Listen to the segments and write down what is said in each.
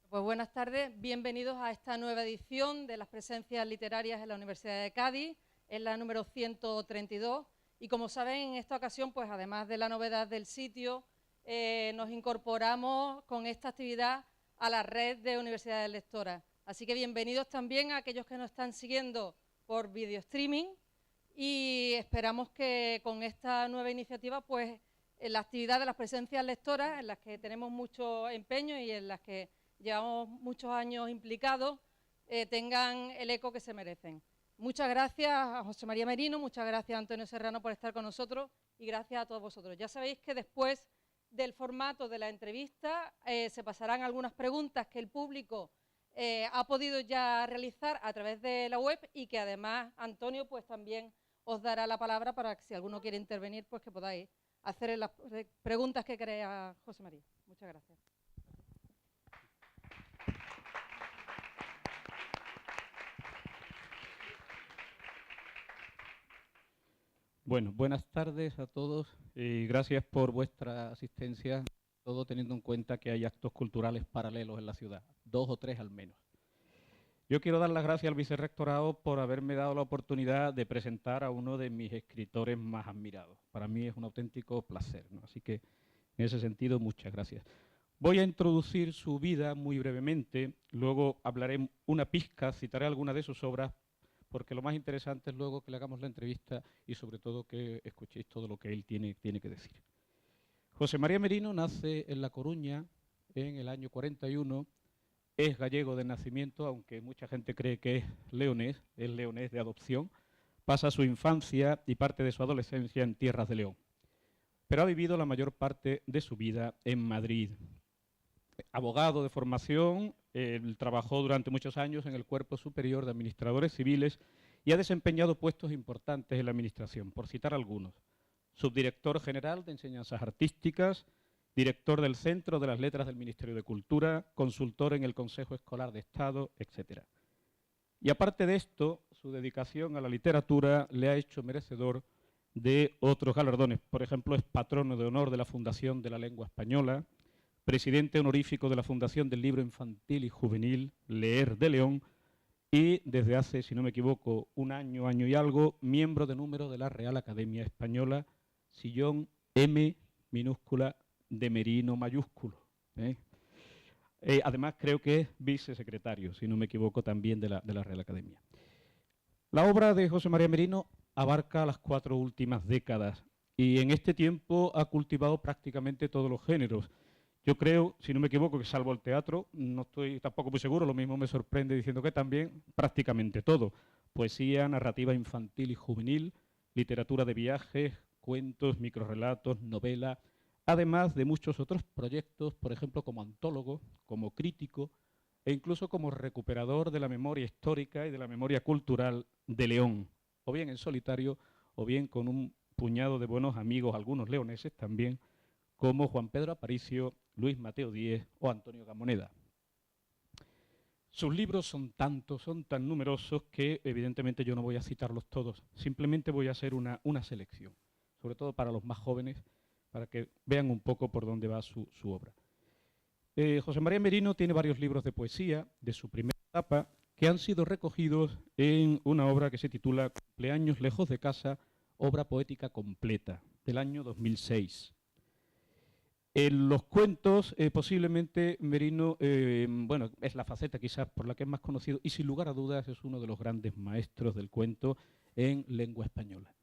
Pues buenas tardes, bienvenidos a esta nueva edición de las presencias literarias en la Universidad de Cádiz, es la número 132 y como saben en esta ocasión, pues además de la novedad del sitio, nos incorporamos con esta actividad a la red de universidades lectoras. Así que bienvenidos también a aquellos que nos están siguiendo por video streaming y esperamos que con esta nueva iniciativa, pues en la actividad de las presencias lectoras, en las que tenemos mucho empeño y en las que llevamos muchos años implicados, tengan el eco que se merecen. Muchas gracias a José María Merino, muchas gracias a Antonio Serrano por estar con nosotros y gracias a todos vosotros. Ya sabéis que después del formato de la entrevista se pasarán algunas preguntas que el público ha podido ya realizar a través de la web y que además Antonio pues también os dará la palabra para que si alguno quiere intervenir pues que podáis hacer las preguntas que crea José María. Muchas gracias. Bueno, buenas tardes a todos y gracias por vuestra asistencia, todo teniendo en cuenta que hay actos culturales paralelos en la ciudad, 2 o 3 al menos. Yo quiero dar las gracias al vicerrectorado por haberme dado la oportunidad de presentar a uno de mis escritores más admirados. Para mí es un auténtico placer, ¿no? Así que en ese sentido, muchas gracias. Voy a introducir su vida muy brevemente, luego hablaré una pizca, citaré algunas de sus obras, porque lo más interesante es luego que le hagamos la entrevista y sobre todo que escuchéis todo lo que él tiene que decir. José María Merino nace en La Coruña en el año 41, es gallego de nacimiento, aunque mucha gente cree que es leonés de adopción, pasa su infancia y parte de su adolescencia en tierras de León, pero ha vivido la mayor parte de su vida en Madrid. Abogado de formación, él trabajó durante muchos años en el Cuerpo Superior de Administradores Civiles y ha desempeñado puestos importantes en la Administración, por citar algunos. Subdirector general de Enseñanzas Artísticas, director del Centro de las Letras del Ministerio de Cultura, consultor en el Consejo Escolar de Estado, etc. Y aparte de esto, su dedicación a la literatura le ha hecho merecedor de otros galardones. Por ejemplo, es patrono de honor de la Fundación de la Lengua Española, presidente honorífico de la Fundación del Libro Infantil y Juvenil, Leer de León, y desde hace, si no me equivoco, un año y algo, miembro de número de la Real Academia Española, sillón M minúscula de Merino mayúsculo. Además, creo que es vicesecretario, si no me equivoco, también de la Real Academia. La obra de José María Merino abarca las 4 últimas décadas y en este tiempo ha cultivado prácticamente todos los géneros. Yo creo, si no me equivoco, que salvo el teatro, no estoy tampoco muy seguro, lo mismo me sorprende diciendo que también prácticamente todo. Poesía, narrativa infantil y juvenil, literatura de viajes, cuentos, microrrelatos, novela, además de muchos otros proyectos, por ejemplo, como antólogo, como crítico e incluso como recuperador de la memoria histórica y de la memoria cultural de León, o bien en solitario, o bien con un puñado de buenos amigos, algunos leoneses también, como Juan Pedro Aparicio, Luis Mateo Díez o Antonio Gamoneda. Sus libros son tantos, son tan numerosos que evidentemente yo no voy a citarlos todos, simplemente voy a hacer una selección, sobre todo para los más jóvenes, para que vean un poco por dónde va su obra. José María Merino tiene varios libros de poesía de su primera etapa que han sido recogidos en una obra que se titula Cumpleaños lejos de casa, obra poética completa, del año 2006. En los cuentos, posiblemente Merino, bueno, es la faceta quizás por la que es más conocido y sin lugar a dudas es uno de los grandes maestros del cuento en lengua española.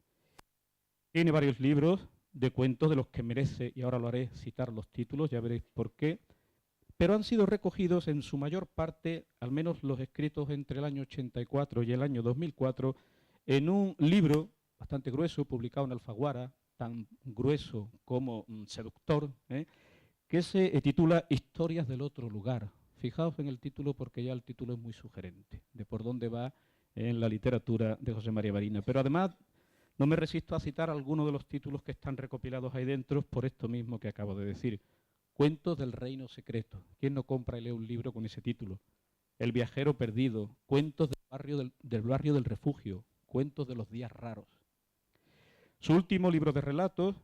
Tiene varios libros de cuentos de los que merece, y ahora lo haré, citar los títulos, ya veréis por qué, pero han sido recogidos en su mayor parte, al menos los escritos entre el año 84 y el año 2004, en un libro bastante grueso, publicado en Alfaguara, tan grueso como seductor, que se titula Historias del otro lugar. Fijaos en el título porque ya el título es muy sugerente de por dónde va en la literatura de José María Merino. Pero además no me resisto a citar algunos de los títulos que están recopilados ahí dentro por esto mismo que acabo de decir. Cuentos del Reino Secreto. ¿Quién no compra y lee un libro con ese título? El viajero perdido. Cuentos del barrio del refugio. Cuentos de los días raros. Su último libro de relatos,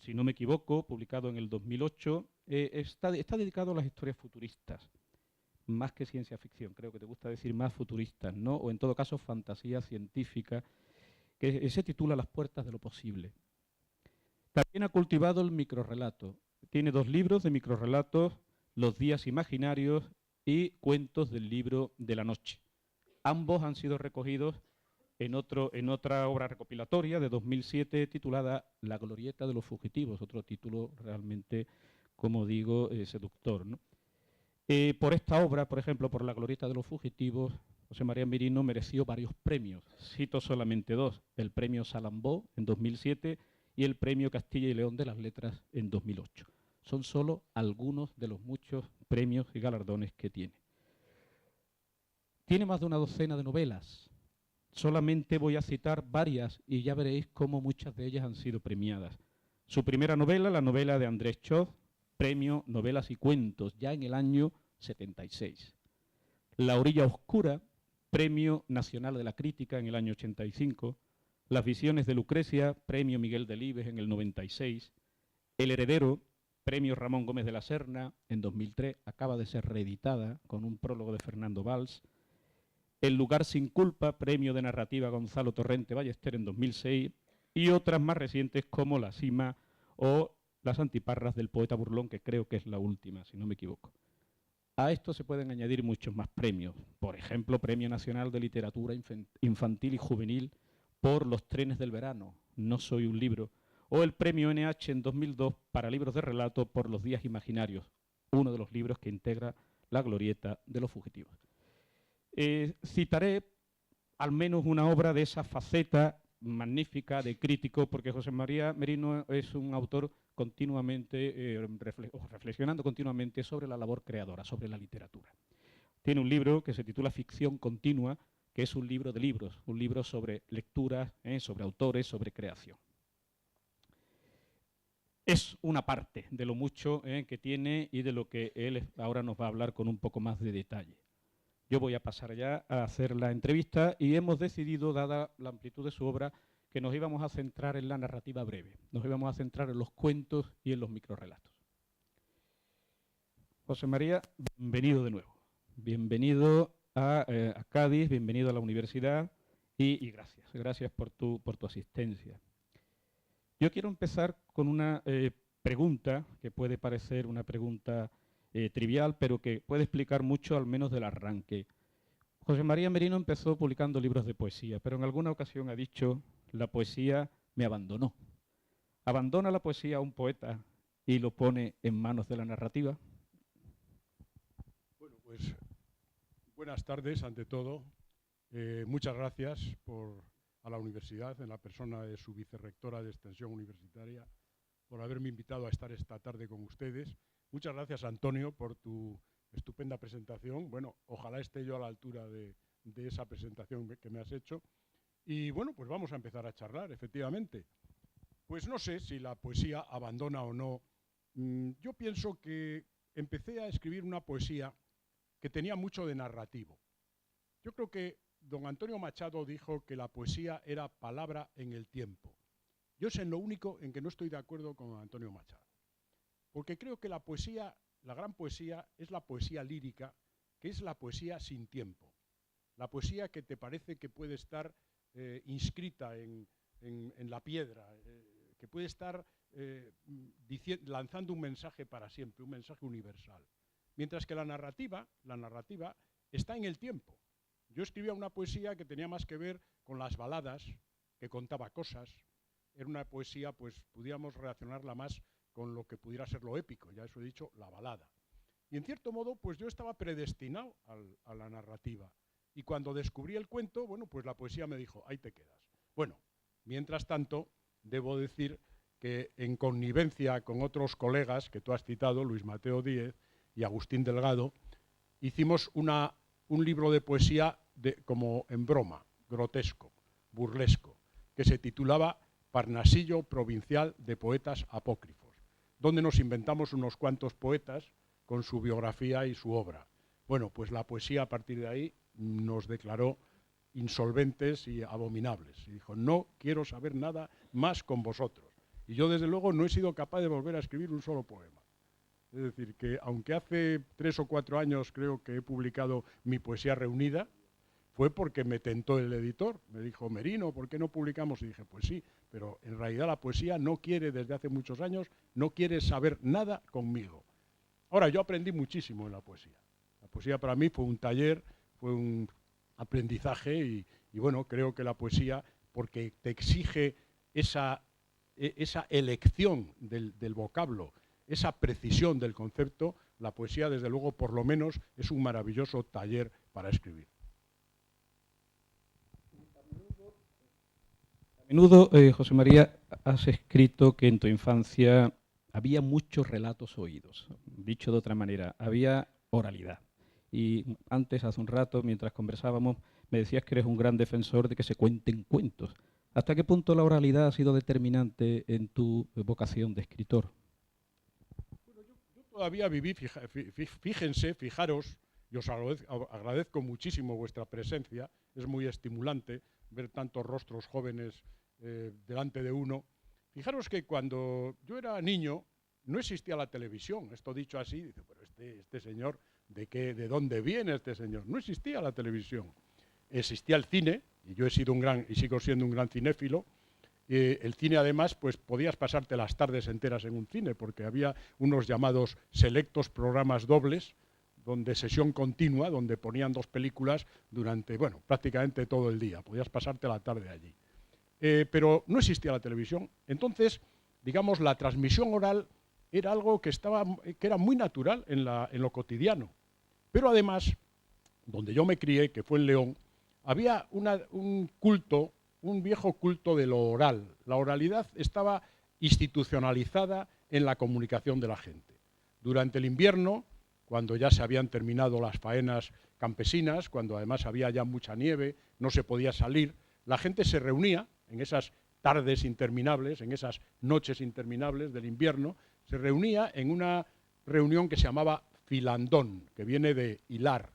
si no me equivoco, publicado en el 2008, está dedicado a las historias futuristas. más que ciencia ficción, creo que te gusta decir más futuristas, ¿no? O en todo caso fantasía científica, que se titula Las puertas de lo posible. También ha cultivado el microrrelato. Tiene 2 libros de microrrelatos, Los días imaginarios y Cuentos del libro de la noche. Ambos han sido recogidos en otra obra recopilatoria de 2007 titulada La glorieta de los fugitivos, otro título realmente, como digo, seductor, ¿no? Por esta obra, por ejemplo, por La glorieta de los fugitivos, José María Merino mereció varios premios. Cito solamente 2, el premio Salambó en 2007 y el premio Castilla y León de las Letras en 2008. Son solo algunos de los muchos premios y galardones que tiene. Tiene más de una docena de novelas. Solamente voy a citar varias y ya veréis cómo muchas de ellas han sido premiadas. Su primera novela, la novela de Andrés Chov, premio Novelas y Cuentos, ya en el año 76. La orilla oscura, premio Nacional de la Crítica en el año 85. Las visiones de Lucrecia, premio Miguel Delibes en el 96. El heredero, premio Ramón Gómez de la Serna en 2003, acaba de ser reeditada con un prólogo de Fernando Valls. El lugar sin culpa, premio de narrativa Gonzalo Torrente Ballester en 2006, y otras más recientes como La cima o Las antiparras del poeta burlón, que creo que es la última, si no me equivoco. A esto se pueden añadir muchos más premios, por ejemplo, Premio Nacional de Literatura Infantil y Juvenil por Los trenes del verano, No soy un libro, o el Premio NH en 2002 para libros de relato por Los días imaginarios, uno de los libros que integra La glorieta de los fugitivos. Citaré al menos una obra de esa faceta magnífica de crítico, porque José María Merino es un autor continuamente reflexionando continuamente sobre la labor creadora, sobre la literatura. Tiene un libro que se titula Ficción continua, que es un libro de libros, un libro sobre lecturas, sobre autores, sobre creación. Es una parte de lo mucho que tiene y de lo que él ahora nos va a hablar con un poco más de detalle. Yo voy a pasar ya a hacer la entrevista y hemos decidido, dada la amplitud de su obra, que nos íbamos a centrar en la narrativa breve. Nos íbamos a centrar en los cuentos y en los microrrelatos. José María, bienvenido de nuevo. Bienvenido a Cádiz, bienvenido a la universidad y gracias. Gracias por tu asistencia. Yo quiero empezar con una pregunta que puede parecer una pregunta trivial, pero que puede explicar mucho, al menos del arranque. José María Merino empezó publicando libros de poesía, pero en alguna ocasión ha dicho, la poesía me abandonó. ¿Abandona la poesía a un poeta y lo pone en manos de la narrativa? Bueno, pues buenas tardes ante todo. Muchas gracias a la universidad, en la persona de su vicerrectora de Extensión Universitaria, por haberme invitado a estar esta tarde con ustedes. Muchas gracias, Antonio, por tu estupenda presentación. Bueno, ojalá esté yo a la altura de esa presentación que me has hecho. Y bueno, pues vamos a empezar a charlar, efectivamente. Pues no sé si la poesía abandona o no. Yo pienso que empecé a escribir una poesía que tenía mucho de narrativo. Yo creo que don Antonio Machado dijo que la poesía era palabra en el tiempo. Yo es en lo único en que no estoy de acuerdo con don Antonio Machado. Porque creo que la poesía, la gran poesía, es la poesía lírica, que es la poesía sin tiempo. La poesía que te parece que puede estar inscrita en la piedra, que puede estar lanzando un mensaje para siempre, un mensaje universal. Mientras que la narrativa está en el tiempo. Yo escribía una poesía que tenía más que ver con las baladas, que contaba cosas. Era una poesía, pues, pudiéramos relacionarla más con lo que pudiera ser lo épico, ya eso he dicho, la balada. Y en cierto modo, pues yo estaba predestinado a la narrativa. Y cuando descubrí el cuento, bueno, pues la poesía me dijo, ahí te quedas. Bueno, mientras tanto, debo decir que en connivencia con otros colegas que tú has citado, Luis Mateo Díez y Agustín Delgado, hicimos un libro de poesía como en broma, grotesco, burlesco, que se titulaba Parnasillo Provincial de Poetas Apócrifos, donde nos inventamos unos cuantos poetas con su biografía y su obra. Bueno, pues la poesía a partir de ahí nos declaró insolventes y abominables. Y dijo, no quiero saber nada más con vosotros. Y yo, desde luego, no he sido capaz de volver a escribir un solo poema. Es decir, que aunque hace 3 o 4 años creo que he publicado mi poesía reunida, fue porque me tentó el editor. Me dijo, Merino, ¿por qué no publicamos? Y dije, pues sí, pero en realidad la poesía no quiere, desde hace muchos años, no quiere saber nada conmigo. Ahora, yo aprendí muchísimo en la poesía. La poesía para mí fue un taller, fue un aprendizaje y bueno, creo que la poesía, porque te exige esa elección del vocablo, esa precisión del concepto, la poesía, desde luego, por lo menos, es un maravilloso taller para escribir. A menudo, José María, has escrito que en tu infancia había muchos relatos oídos. Dicho de otra manera, había oralidad. Y antes, hace un rato, mientras conversábamos, me decías que eres un gran defensor de que se cuenten cuentos. ¿Hasta qué punto la oralidad ha sido determinante en tu vocación de escritor? Bueno, yo todavía viví, fijaros, y os agradezco muchísimo vuestra presencia, es muy estimulante ver tantos rostros jóvenes delante de uno. Fijaros que cuando yo era niño no existía la televisión, esto dicho así, dice, pero este señor, ¿de dónde viene este señor? No existía la televisión, existía el cine, y yo he sido y sigo siendo un gran cinéfilo. El cine, además, pues podías pasarte las tardes enteras en un cine, porque había unos llamados selectos programas dobles, donde sesión continua, donde ponían 2 películas durante, bueno, prácticamente todo el día. Podías pasarte la tarde allí. Pero no existía la televisión. Entonces, digamos, la transmisión oral era algo que era muy natural en lo cotidiano. Pero además, donde yo me crié, que fue en León, había un culto, un viejo culto de lo oral. La oralidad estaba institucionalizada en la comunicación de la gente. Durante el invierno, cuando ya se habían terminado las faenas campesinas, cuando además había ya mucha nieve, no se podía salir, la gente se reunía en esas tardes interminables, en esas noches interminables del invierno, se reunía en una reunión que se llamaba filandón, que viene de hilar.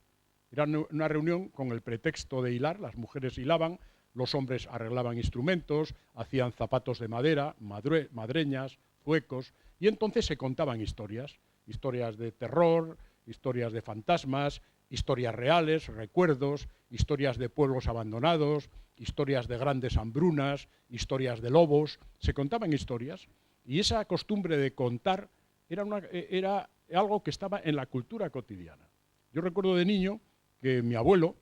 Era una reunión con el pretexto de hilar, las mujeres hilaban, los hombres arreglaban instrumentos, hacían zapatos de madera, madreñas, zuecos, y entonces se contaban historias de terror, historias de fantasmas, historias reales, recuerdos, historias de pueblos abandonados, historias de grandes hambrunas, historias de lobos, se contaban historias, y esa costumbre de contar era algo que estaba en la cultura cotidiana. Yo recuerdo de niño que mi abuelo,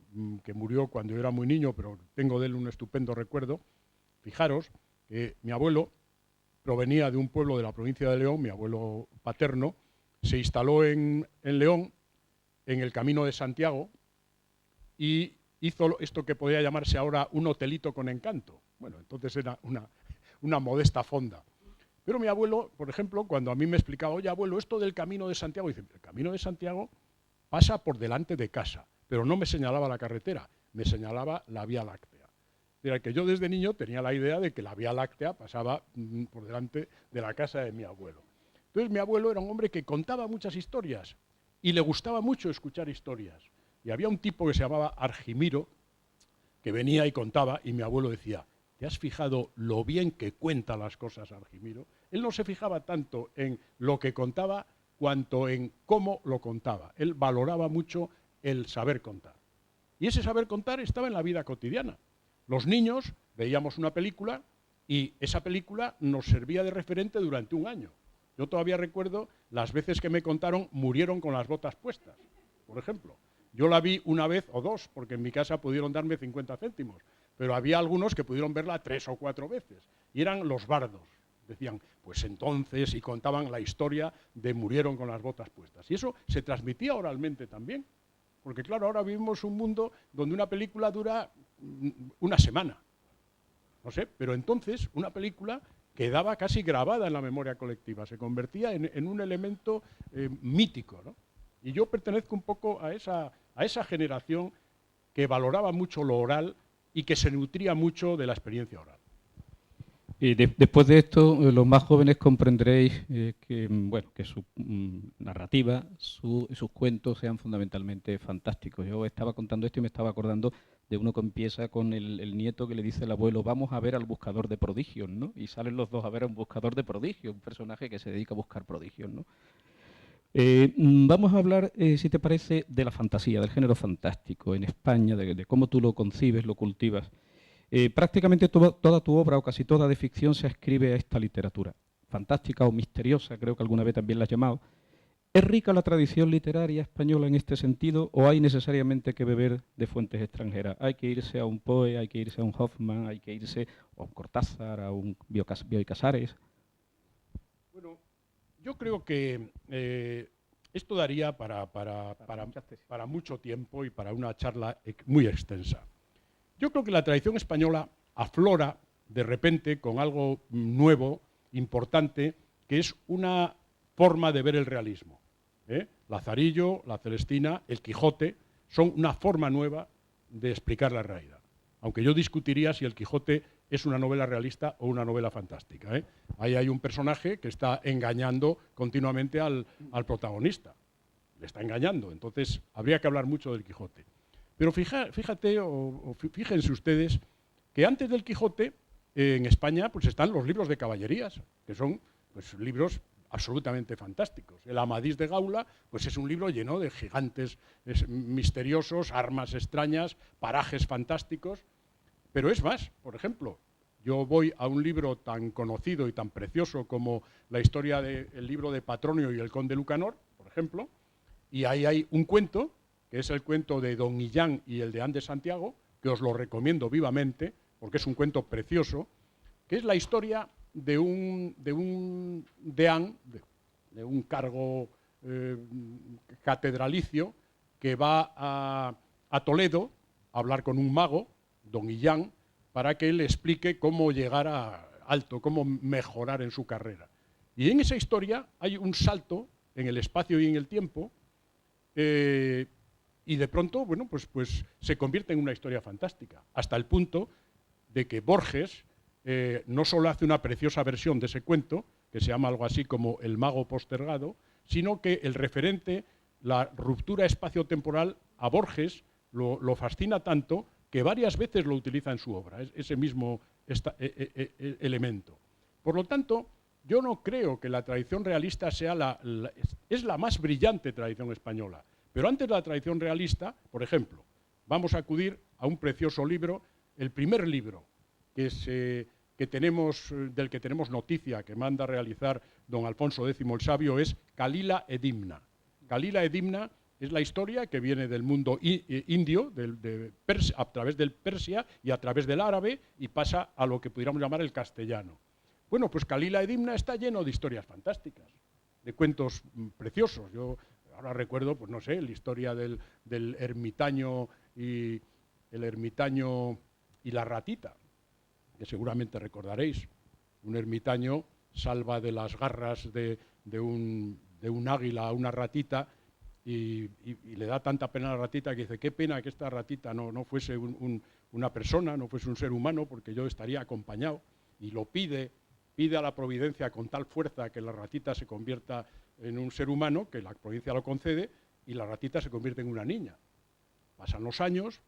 que murió cuando yo era muy niño, pero tengo de él un estupendo recuerdo, fijaros que mi abuelo provenía de un pueblo de la provincia de León, mi abuelo paterno, se instaló en León, en el Camino de Santiago, y hizo esto que podría llamarse ahora un hotelito con encanto. Bueno, entonces era una modesta fonda. Pero mi abuelo, por ejemplo, cuando a mí me explicaba, oye, abuelo, esto del Camino de Santiago, dice, el Camino de Santiago pasa por delante de casa, pero no me señalaba la carretera, me señalaba la Vía Láctea. Era que yo desde niño tenía la idea de que la Vía Láctea pasaba por delante de la casa de mi abuelo. Entonces mi abuelo era un hombre que contaba muchas historias y le gustaba mucho escuchar historias. Y había un tipo que se llamaba Argimiro, que venía y contaba, y mi abuelo decía, ¿te has fijado lo bien que cuenta las cosas Argimiro? Él no se fijaba tanto en lo que contaba cuanto en cómo lo contaba. Él valoraba mucho el saber contar. Y ese saber contar estaba en la vida cotidiana. Los niños veíamos una película y esa película nos servía de referente durante un año. Yo todavía recuerdo las veces que me contaron Murieron con las botas puestas, por ejemplo. Yo la vi una vez o dos, porque en mi casa pudieron darme 50 céntimos, pero había algunos que pudieron verla 3 o 4 veces, y eran los bardos. Decían, pues entonces, y contaban la historia de Murieron con las botas puestas. Y eso se transmitía oralmente también, porque claro, ahora vivimos un mundo donde una película dura una semana, no sé, pero entonces una película quedaba casi grabada en la memoria colectiva, se convertía en un elemento mítico, ¿no? Y yo pertenezco un poco a esa generación que valoraba mucho lo oral y que se nutría mucho de la experiencia oral. Y después de esto, los más jóvenes comprenderéis que su narrativa, sus cuentos sean fundamentalmente fantásticos. Yo estaba contando esto y me estaba acordando de uno que empieza con el nieto que le dice al abuelo, vamos a ver al buscador de prodigios, ¿no? Y salen los dos a ver a un buscador de prodigios, un personaje que se dedica a buscar prodigios, ¿no? Vamos a hablar, si te parece, de la fantasía, del género fantástico en España, de cómo tú lo concibes, lo cultivas. Prácticamente toda tu obra o casi toda de ficción se ascribe a esta literatura. Fantástica o misteriosa, creo que alguna vez también la has llamado. ¿Es rica la tradición literaria española en este sentido o hay necesariamente que beber de fuentes extranjeras? Hay que irse a un Poe, hay que irse a un Hoffman, hay que irse a un Cortázar, a un Bioy Casares. Bueno, yo creo que esto daría para mucho tiempo y para una charla muy extensa. Yo creo que la tradición española aflora de repente con algo nuevo, importante, que es una forma de ver el realismo. Lazarillo, la Celestina, el Quijote, son una forma nueva de explicar la realidad. Aunque yo discutiría si el Quijote es una novela realista o una novela fantástica. Ahí hay un personaje que está engañando continuamente al protagonista. Le está engañando, entonces habría que hablar mucho del Quijote. Pero fíjense ustedes que antes del Quijote, en España, pues están los libros de caballerías, que son pues, libros absolutamente fantásticos. El Amadís de Gaula pues es un libro lleno de gigantes misteriosos, armas extrañas, parajes fantásticos. Pero es más, por ejemplo, yo voy a un libro tan conocido y tan precioso como la historia del libro de Patronio y el Conde Lucanor, por ejemplo, y ahí hay un cuento, que es el cuento de Don Illán y el deán de Santiago, que os lo recomiendo vivamente, porque es un cuento precioso, que es la historia de un deán, de un cargo catedralicio, que va a Toledo a hablar con un mago, Don Illán, para que él le explique cómo llegar a alto, cómo mejorar en su carrera. Y en esa historia hay un salto en el espacio y en el tiempo, y de pronto, bueno, pues se convierte en una historia fantástica, hasta el punto de que Borges no solo hace una preciosa versión de ese cuento, que se llama algo así como El mago postergado, sino que el referente, la ruptura espacio-temporal, a Borges lo fascina tanto que varias veces lo utiliza en su obra, ese mismo elemento. Por lo tanto, yo no creo que la tradición realista sea es la más brillante tradición española, pero antes de la tradición realista, por ejemplo, vamos a acudir a un precioso libro, el primer libro del que tenemos noticia, que manda a realizar don Alfonso X el Sabio, es Calila Edimna. Calila Edimna es la historia que viene del mundo indio, a través del Persia y a través del árabe, y pasa a lo que pudiéramos llamar el castellano. Bueno, pues Calila Edimna está lleno de historias fantásticas, de cuentos preciosos. Yo ahora recuerdo, pues no sé, la historia del ermitaño y la ratita, que seguramente recordaréis. Un ermitaño salva de las garras de un águila a una ratita y le da tanta pena a la ratita que dice, qué pena que esta ratita no fuese una persona, no fuese un ser humano, porque yo estaría acompañado. Y lo pide a la providencia con tal fuerza que la ratita se convierta en un ser humano, que la providencia lo concede, y la ratita se convierte en una niña. Pasan los años,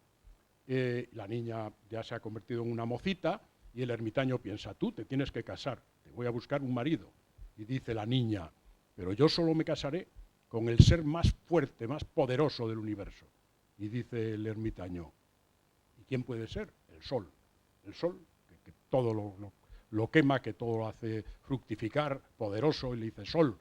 la niña ya se ha convertido en una mocita, y el ermitaño piensa, tú te tienes que casar, te voy a buscar un marido. Y dice la niña, pero yo solo me casaré con el ser más fuerte, más poderoso del universo. Y dice el ermitaño, ¿y quién puede ser? El sol. El sol, que todo lo quema, que todo lo hace fructificar, poderoso, y le dice, sol,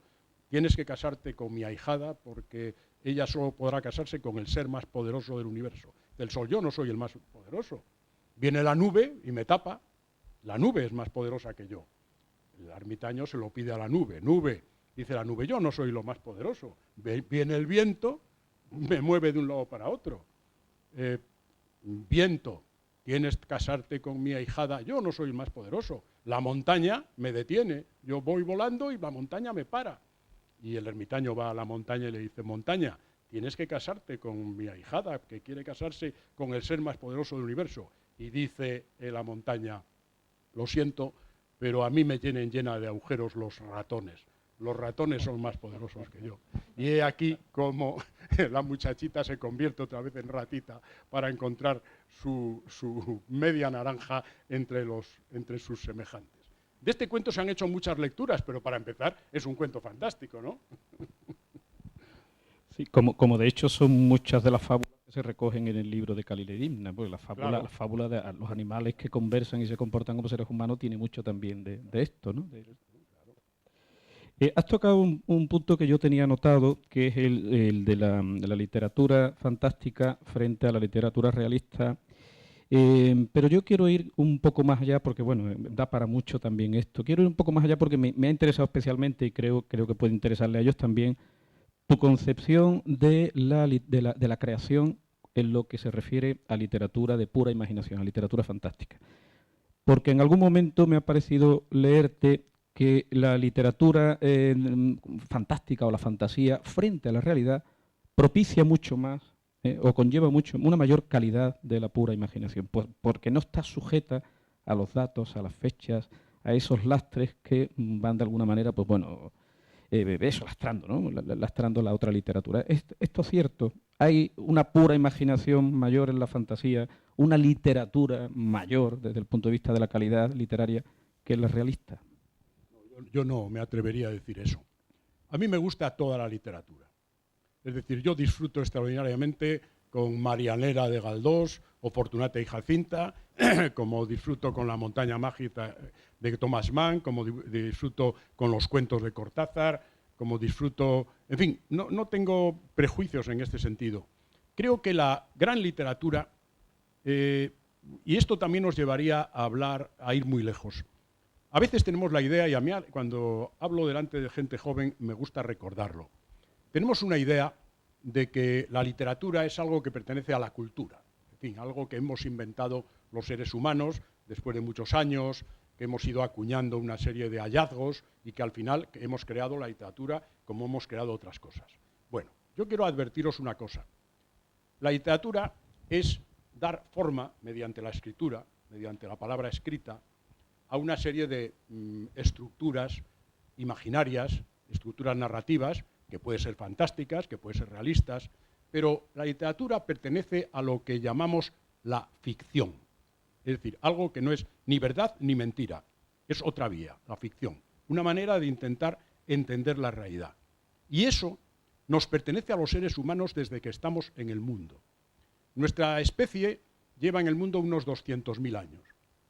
tienes que casarte con mi ahijada porque ella solo podrá casarse con el ser más poderoso del universo. Del sol, yo no soy el más poderoso. Viene la nube y me tapa. La nube es más poderosa que yo. El ermitaño se lo pide a la nube. Nube, dice la nube, yo no soy lo más poderoso. Viene el viento, me mueve de un lado para otro. Viento, tienes que casarte con mi ahijada, yo no soy el más poderoso. La montaña me detiene, yo voy volando y la montaña me para. Y el ermitaño va a la montaña y le dice, montaña, tienes que casarte con mi ahijada, que quiere casarse con el ser más poderoso del universo. Y dice la montaña, lo siento, pero a mí me tienen llena de agujeros los ratones. Los ratones son más poderosos que yo. Y he aquí cómo la muchachita se convierte otra vez en ratita para encontrar su media naranja entre sus semejantes. De este cuento se han hecho muchas lecturas, pero para empezar es un cuento fantástico, ¿no? Sí, como de hecho son muchas de las fábulas que se recogen en el libro de Khalil Ibn, pues Claro. la fábula de los animales que conversan y se comportan como seres humanos tiene mucho también de esto, ¿no? Has tocado un punto que yo tenía anotado, que es el de la literatura fantástica frente a la literatura realista. Pero yo quiero ir un poco más allá porque, bueno, da para mucho también esto. Quiero ir un poco más allá porque me ha interesado especialmente y creo que puede interesarle a ellos también tu concepción de la creación en lo que se refiere a literatura de pura imaginación, a literatura fantástica. Porque en algún momento me ha parecido leerte que la literatura fantástica o la fantasía frente a la realidad propicia mucho más o conlleva mucho una mayor calidad de la pura imaginación, porque no está sujeta a los datos, a las fechas, a esos lastres que van de alguna manera, pues bueno, eso, lastrando, ¿no? Lastrando la otra literatura. Esto es cierto. Hay una pura imaginación mayor en la fantasía, una literatura mayor desde el punto de vista de la calidad literaria que la realista. Yo no me atrevería a decir eso. A mí me gusta toda la literatura. Es decir, yo disfruto extraordinariamente con Marianela de Galdós o Fortunata y Jacinta, como disfruto con La montaña mágica de Thomas Mann, como disfruto con los cuentos de Cortázar, como disfruto... En fin, no tengo prejuicios en este sentido. Creo que la gran literatura, y esto también nos llevaría a hablar, a ir muy lejos. A veces tenemos la idea, y a mí cuando hablo delante de gente joven me gusta recordarlo. Tenemos una idea de que la literatura es algo que pertenece a la cultura, en fin, algo que hemos inventado los seres humanos después de muchos años, que hemos ido acuñando una serie de hallazgos y que al final hemos creado la literatura como hemos creado otras cosas. Bueno, yo quiero advertiros una cosa. La literatura es dar forma, mediante la escritura, mediante la palabra escrita, a una serie de estructuras imaginarias, estructuras narrativas, que pueden ser fantásticas, que pueden ser realistas, pero la literatura pertenece a lo que llamamos la ficción. Es decir, algo que no es ni verdad ni mentira, es otra vía, la ficción, una manera de intentar entender la realidad. Y eso nos pertenece a los seres humanos desde que estamos en el mundo. Nuestra especie lleva en el mundo unos 200.000 años.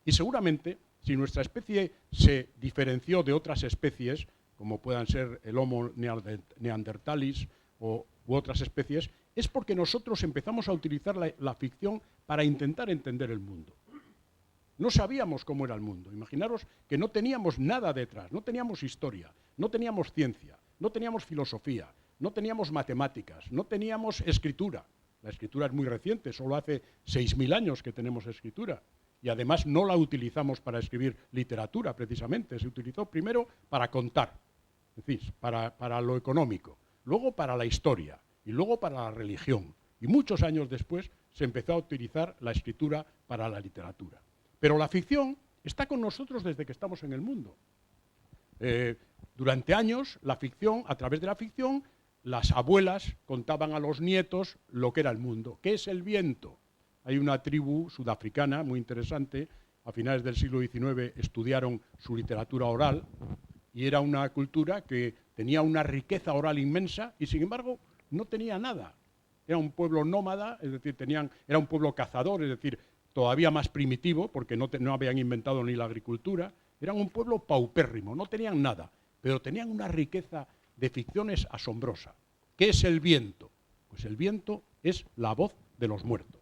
Y seguramente, si nuestra especie se diferenció de otras especies, como puedan ser el Homo neanderthalis u otras especies, es porque nosotros empezamos a utilizar la ficción para intentar entender el mundo. No sabíamos cómo era el mundo. Imaginaros que no teníamos nada detrás, no teníamos historia, no teníamos ciencia, no teníamos filosofía, no teníamos matemáticas, no teníamos escritura. La escritura es muy reciente, solo hace 6.000 años que tenemos escritura. Y además no la utilizamos para escribir literatura, precisamente. Se utilizó primero para contar, es decir, para lo económico, luego para la historia y luego para la religión. Y muchos años después se empezó a utilizar la escritura para la literatura. Pero la ficción está con nosotros desde que estamos en el mundo. Durante años, la ficción, a través de la ficción, las abuelas contaban a los nietos lo que era el mundo. ¿Qué es el viento? Hay una tribu sudafricana muy interesante, a finales del siglo XIX estudiaron su literatura oral y era una cultura que tenía una riqueza oral inmensa y sin embargo no tenía nada. Era un pueblo nómada, es decir, era un pueblo cazador, es decir, todavía más primitivo porque no habían inventado ni la agricultura. Eran un pueblo paupérrimo, no tenían nada, pero tenían una riqueza de ficciones asombrosa. ¿Qué es el viento? Pues el viento es la voz de los muertos.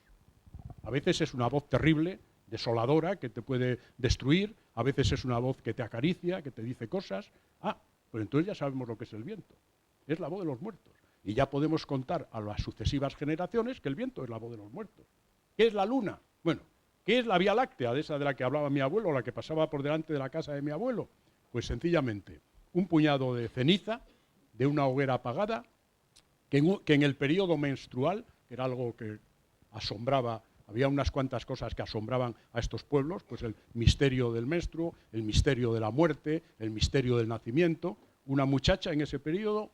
A veces es una voz terrible, desoladora, que te puede destruir, a veces es una voz que te acaricia, que te dice cosas. Pues entonces ya sabemos lo que es el viento. Es la voz de los muertos. Y ya podemos contar a las sucesivas generaciones que el viento es la voz de los muertos. ¿Qué es la luna? Bueno, ¿qué es la Vía Láctea, de esa de la que hablaba mi abuelo, la que pasaba por delante de la casa de mi abuelo? Pues sencillamente un puñado de ceniza de una hoguera apagada que en el periodo menstrual, que era algo que asombraba, había unas cuantas cosas que asombraban a estos pueblos, pues el misterio del menstruo, el misterio de la muerte, el misterio del nacimiento. Una muchacha en ese periodo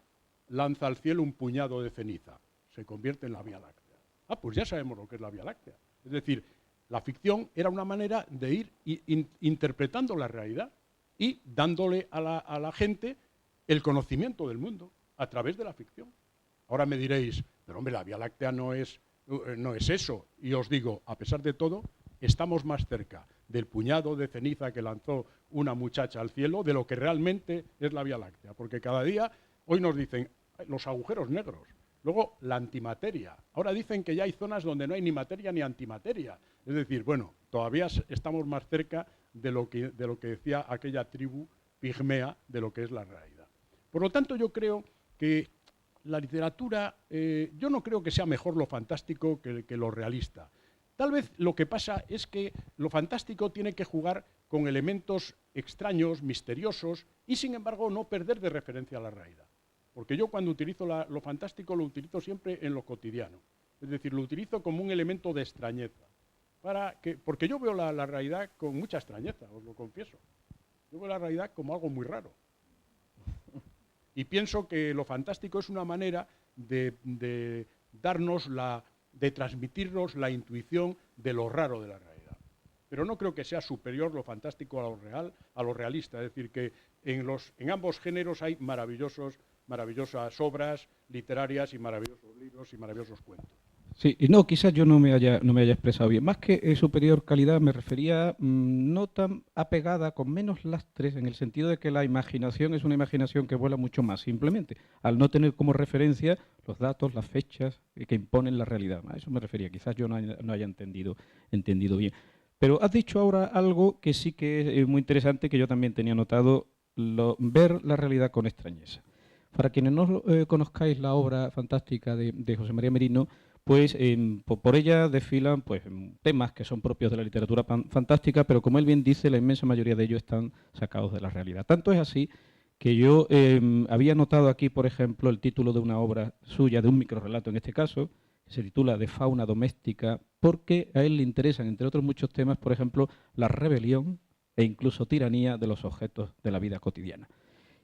lanza al cielo un puñado de ceniza, se convierte en la Vía Láctea. Pues ya sabemos lo que es la Vía Láctea. Es decir, la ficción era una manera de ir interpretando la realidad y dándole a la gente el conocimiento del mundo a través de la ficción. Ahora me diréis, pero hombre, la Vía Láctea no es eso. Y os digo, a pesar de todo, estamos más cerca del puñado de ceniza que lanzó una muchacha al cielo de lo que realmente es la Vía Láctea. Porque cada día, hoy nos dicen los agujeros negros, luego la antimateria. Ahora dicen que ya hay zonas donde no hay ni materia ni antimateria. Es decir, bueno, todavía estamos más cerca de lo que decía aquella tribu pigmea de lo que es la realidad. Por lo tanto, yo creo que la literatura, yo no creo que sea mejor lo fantástico que lo realista. Tal vez lo que pasa es que lo fantástico tiene que jugar con elementos extraños, misteriosos, y sin embargo no perder de referencia a la realidad. Porque yo cuando utilizo lo fantástico lo utilizo siempre en lo cotidiano. Es decir, lo utilizo como un elemento de extrañeza. Porque yo veo la realidad con mucha extrañeza, os lo confieso. Yo veo la realidad como algo muy raro. Y pienso que lo fantástico es una manera de darnos de transmitirnos la intuición de lo raro de la realidad. Pero no creo que sea superior lo fantástico a lo realista. Es decir, que en ambos géneros hay maravillosas obras literarias y maravillosos libros y maravillosos cuentos. Sí, y no, quizás yo no me haya expresado bien. Más que superior calidad, me refería no tan apegada, con menos lastres, en el sentido de que la imaginación es una imaginación que vuela mucho más, simplemente, al no tener como referencia los datos, las fechas que imponen la realidad. A eso me refería, quizás yo no haya entendido bien. Pero has dicho ahora algo que sí que es muy interesante, que yo también tenía notado, ver la realidad con extrañeza. Para quienes no conozcáis la obra fantástica de José María Merino, pues por ella desfilan pues, temas que son propios de la literatura fantástica, pero como él bien dice, la inmensa mayoría de ellos están sacados de la realidad. Tanto es así que yo había notado aquí, por ejemplo, el título de una obra suya, de un microrrelato en este caso, que se titula De fauna doméstica, porque a él le interesan, entre otros muchos temas, por ejemplo, la rebelión e incluso tiranía de los objetos de la vida cotidiana.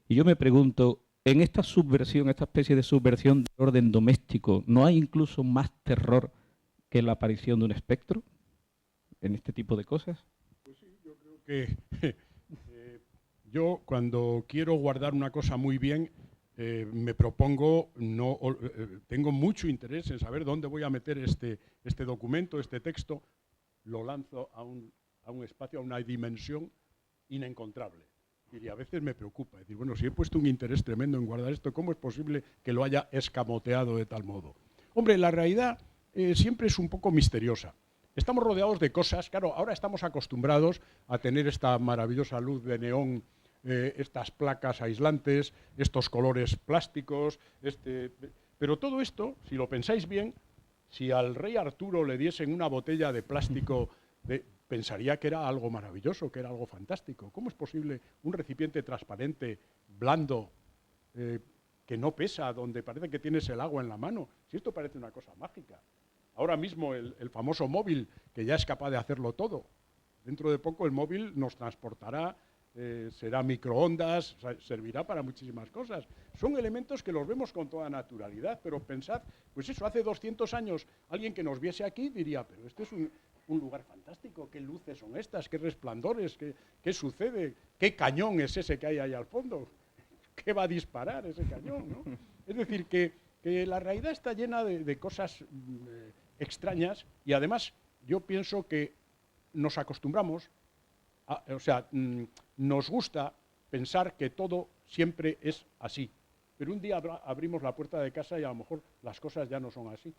Y yo me pregunto, en esta subversión, esta especie de subversión del orden doméstico, ¿no hay incluso más terror que la aparición de un espectro en este tipo de cosas? Pues sí, yo creo que yo cuando quiero guardar una cosa muy bien, me propongo, tengo mucho interés en saber dónde voy a meter este documento, este texto, lo lanzo a un espacio, a una dimensión inencontrable. Y a veces me preocupa, decir, bueno, si he puesto un interés tremendo en guardar esto, ¿cómo es posible que lo haya escamoteado de tal modo? Hombre, la realidad siempre es un poco misteriosa. Estamos rodeados de cosas, claro, ahora estamos acostumbrados a tener esta maravillosa luz de neón, estas placas aislantes, estos colores plásticos, pero todo esto, si lo pensáis bien, si al rey Arturo le diesen una botella de plástico pensaría que era algo maravilloso, que era algo fantástico. ¿Cómo es posible un recipiente transparente, blando, que no pesa, donde parece que tienes el agua en la mano? Si esto parece una cosa mágica. Ahora mismo el famoso móvil, que ya es capaz de hacerlo todo. Dentro de poco el móvil nos transportará, será microondas, servirá para muchísimas cosas. Son elementos que los vemos con toda naturalidad, pero pensad, pues eso, hace 200 años alguien que nos viese aquí diría, pero esto es un lugar fantástico, qué luces son estas, qué resplandores, qué sucede, qué cañón es ese que hay ahí al fondo, qué va a disparar ese cañón, ¿no? Es decir, que la realidad está llena de cosas extrañas y además yo pienso que nos acostumbramos, nos gusta pensar que todo siempre es así, pero un día abrimos la puerta de casa y a lo mejor las cosas ya no son así.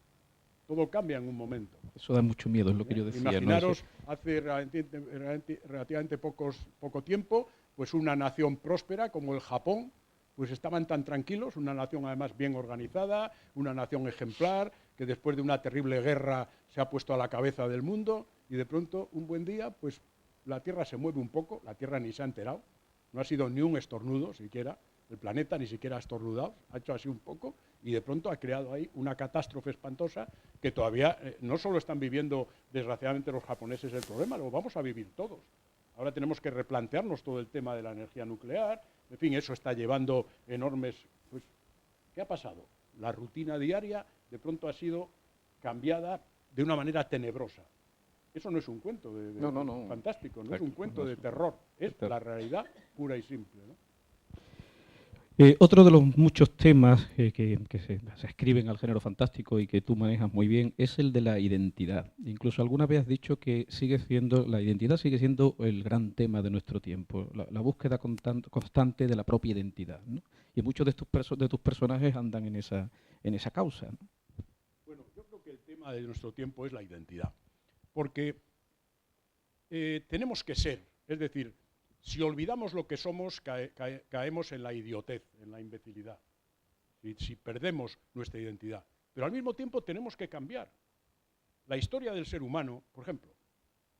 Todo cambia en un momento. Eso da mucho miedo, es lo que yo decía. Imaginaros, ¿no? Hace relativamente poco tiempo, pues una nación próspera como el Japón, pues estaban tan tranquilos, una nación además bien organizada, una nación ejemplar, que después de una terrible guerra se ha puesto a la cabeza del mundo, y de pronto, un buen día, pues la Tierra se mueve un poco, la Tierra ni se ha enterado, no ha sido ni un estornudo siquiera, el planeta ni siquiera ha estornudado, ha hecho así un poco, y de pronto ha creado ahí una catástrofe espantosa que todavía no solo están viviendo, desgraciadamente, los japoneses el problema, lo vamos a vivir todos. Ahora tenemos que replantearnos todo el tema de la energía nuclear, en fin, eso está llevando enormes... Pues, ¿qué ha pasado? La rutina diaria de pronto ha sido cambiada de una manera tenebrosa. Eso no es un cuento no. Fantástico, no es un cuento de terror, es la realidad pura y simple, ¿no? Otro de los muchos temas que se escriben al género fantástico y que tú manejas muy bien es el de la identidad. Incluso alguna vez has dicho que la identidad sigue siendo el gran tema de nuestro tiempo, la búsqueda constante de la propia identidad, ¿no? Y muchos de tus personajes andan en esa causa, ¿no? Bueno, yo creo que el tema de nuestro tiempo es la identidad, porque tenemos que ser, es decir, si olvidamos lo que somos, caemos en la idiotez, en la imbecilidad, si perdemos nuestra identidad. Pero al mismo tiempo tenemos que cambiar. La historia del ser humano, por ejemplo,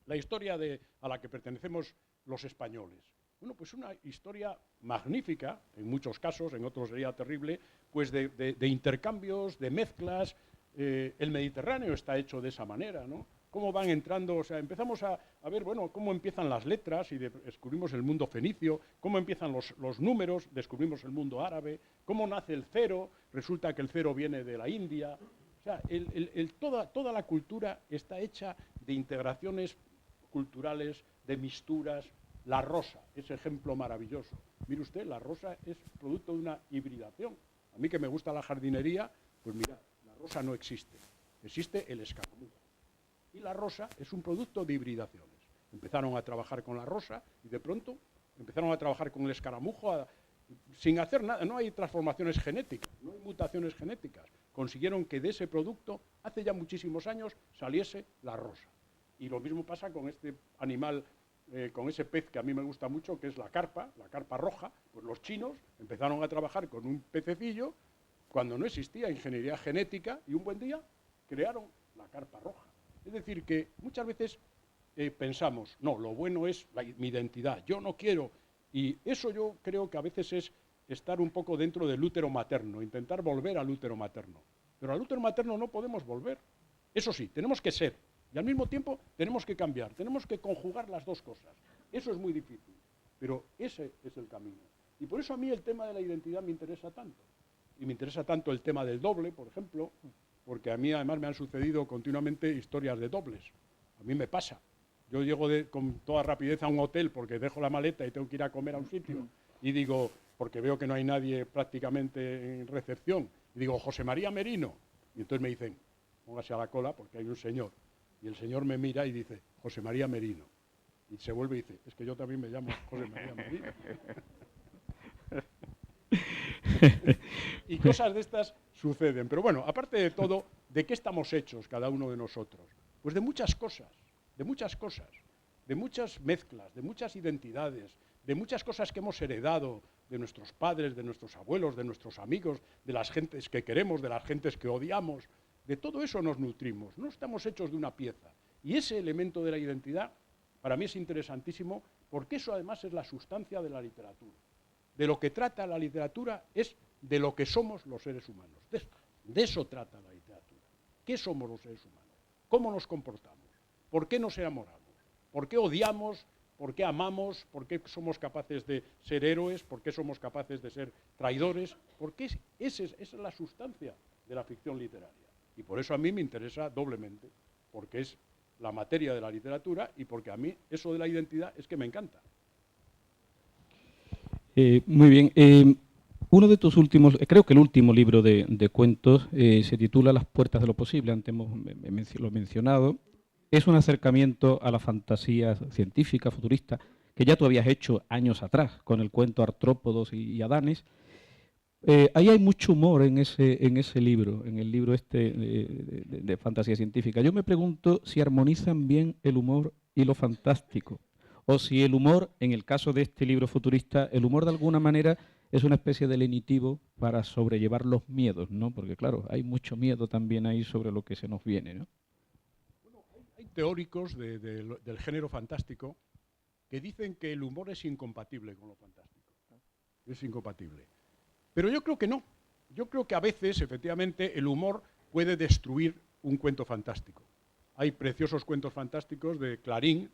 la historia a la que pertenecemos los españoles. Bueno, pues una historia magnífica, en muchos casos, en otros sería terrible, pues de intercambios, de mezclas. El Mediterráneo está hecho de esa manera, ¿no? Cómo van entrando, o sea, empezamos a ver, bueno, cómo empiezan las letras y descubrimos el mundo fenicio, cómo empiezan los números, descubrimos el mundo árabe, cómo nace el cero, resulta que el cero viene de la India. O sea, toda la cultura está hecha de integraciones culturales, de misturas. La rosa, ese ejemplo maravilloso. Mire usted, la rosa es producto de una hibridación. A mí que me gusta la jardinería, pues mira, la rosa no existe, existe el escaramujo. Y la rosa es un producto de hibridaciones. Empezaron a trabajar con la rosa y de pronto empezaron a trabajar con el escaramujo sin hacer nada. No hay transformaciones genéticas, no hay mutaciones genéticas. Consiguieron que de ese producto, hace ya muchísimos años, saliese la rosa. Y lo mismo pasa con este animal, con ese pez que a mí me gusta mucho, que es la carpa roja. Pues los chinos empezaron a trabajar con un pececillo cuando no existía ingeniería genética y un buen día crearon la carpa roja. Es decir, que muchas veces pensamos, no, lo bueno es mi identidad, yo no quiero, y eso yo creo que a veces es estar un poco dentro del útero materno, intentar volver al útero materno. Pero al útero materno no podemos volver. Eso sí, tenemos que ser, y al mismo tiempo tenemos que cambiar, tenemos que conjugar las dos cosas. Eso es muy difícil, pero ese es el camino. Y por eso a mí el tema de la identidad me interesa tanto. Y me interesa tanto el tema del doble, por ejemplo, porque a mí además me han sucedido continuamente historias de dobles. A mí me pasa. Yo llego con toda rapidez a un hotel porque dejo la maleta y tengo que ir a comer a un sitio y digo, porque veo que no hay nadie prácticamente en recepción, y digo, José María Merino. Y entonces me dicen, póngase a la cola porque hay un señor. Y el señor me mira y dice, José María Merino. Y se vuelve y dice, es que yo también me llamo José María Merino. Y cosas de estas suceden. Pero bueno, aparte de todo, ¿de qué estamos hechos cada uno de nosotros? Pues de muchas cosas, de muchas cosas, de muchas mezclas, de muchas identidades, de muchas cosas que hemos heredado de nuestros padres, de nuestros abuelos, de nuestros amigos, de las gentes que queremos, de las gentes que odiamos. De todo eso nos nutrimos, no estamos hechos de una pieza. Y ese elemento de la identidad para mí es interesantísimo porque eso además es la sustancia de la literatura. De lo que trata la literatura es de lo que somos los seres humanos. De eso trata la literatura. ¿Qué somos los seres humanos? ¿Cómo nos comportamos? ¿Por qué nos enamoramos? ¿Por qué odiamos? ¿Por qué amamos? ¿Por qué somos capaces de ser héroes? ¿Por qué somos capaces de ser traidores? Porque esa es la sustancia de la ficción literaria. Y por eso a mí me interesa doblemente, porque es la materia de la literatura y porque a mí eso de la identidad es que me encanta. Muy bien. Uno de tus últimos, creo que el último libro de cuentos se titula Las puertas de lo posible, antes lo he mencionado. Es un acercamiento a la fantasía científica, futurista, que ya tú habías hecho años atrás con el cuento Artrópodos y Adanes. Ahí hay mucho humor en ese libro, en el libro este de fantasía científica. Yo me pregunto si armonizan bien el humor y lo fantástico, o si el humor, en el caso de este libro futurista, el humor de alguna manera es una especie de lenitivo para sobrellevar los miedos, ¿no? Porque claro, hay mucho miedo también ahí sobre lo que se nos viene, ¿no? Bueno, hay teóricos del género fantástico que dicen que el humor es incompatible con lo fantástico. Es incompatible. Pero yo creo que no. Yo creo que a veces, efectivamente, el humor puede destruir un cuento fantástico. Hay preciosos cuentos fantásticos de Clarín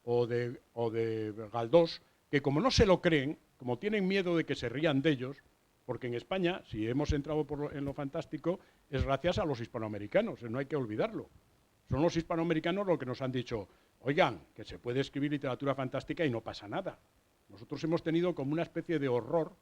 o de Galdós que como no se lo creen, como tienen miedo de que se rían de ellos, porque en España, si hemos entrado en lo fantástico, es gracias a los hispanoamericanos, no hay que olvidarlo. Son los hispanoamericanos los que nos han dicho, oigan, que se puede escribir literatura fantástica y no pasa nada. Nosotros hemos tenido como una especie de horror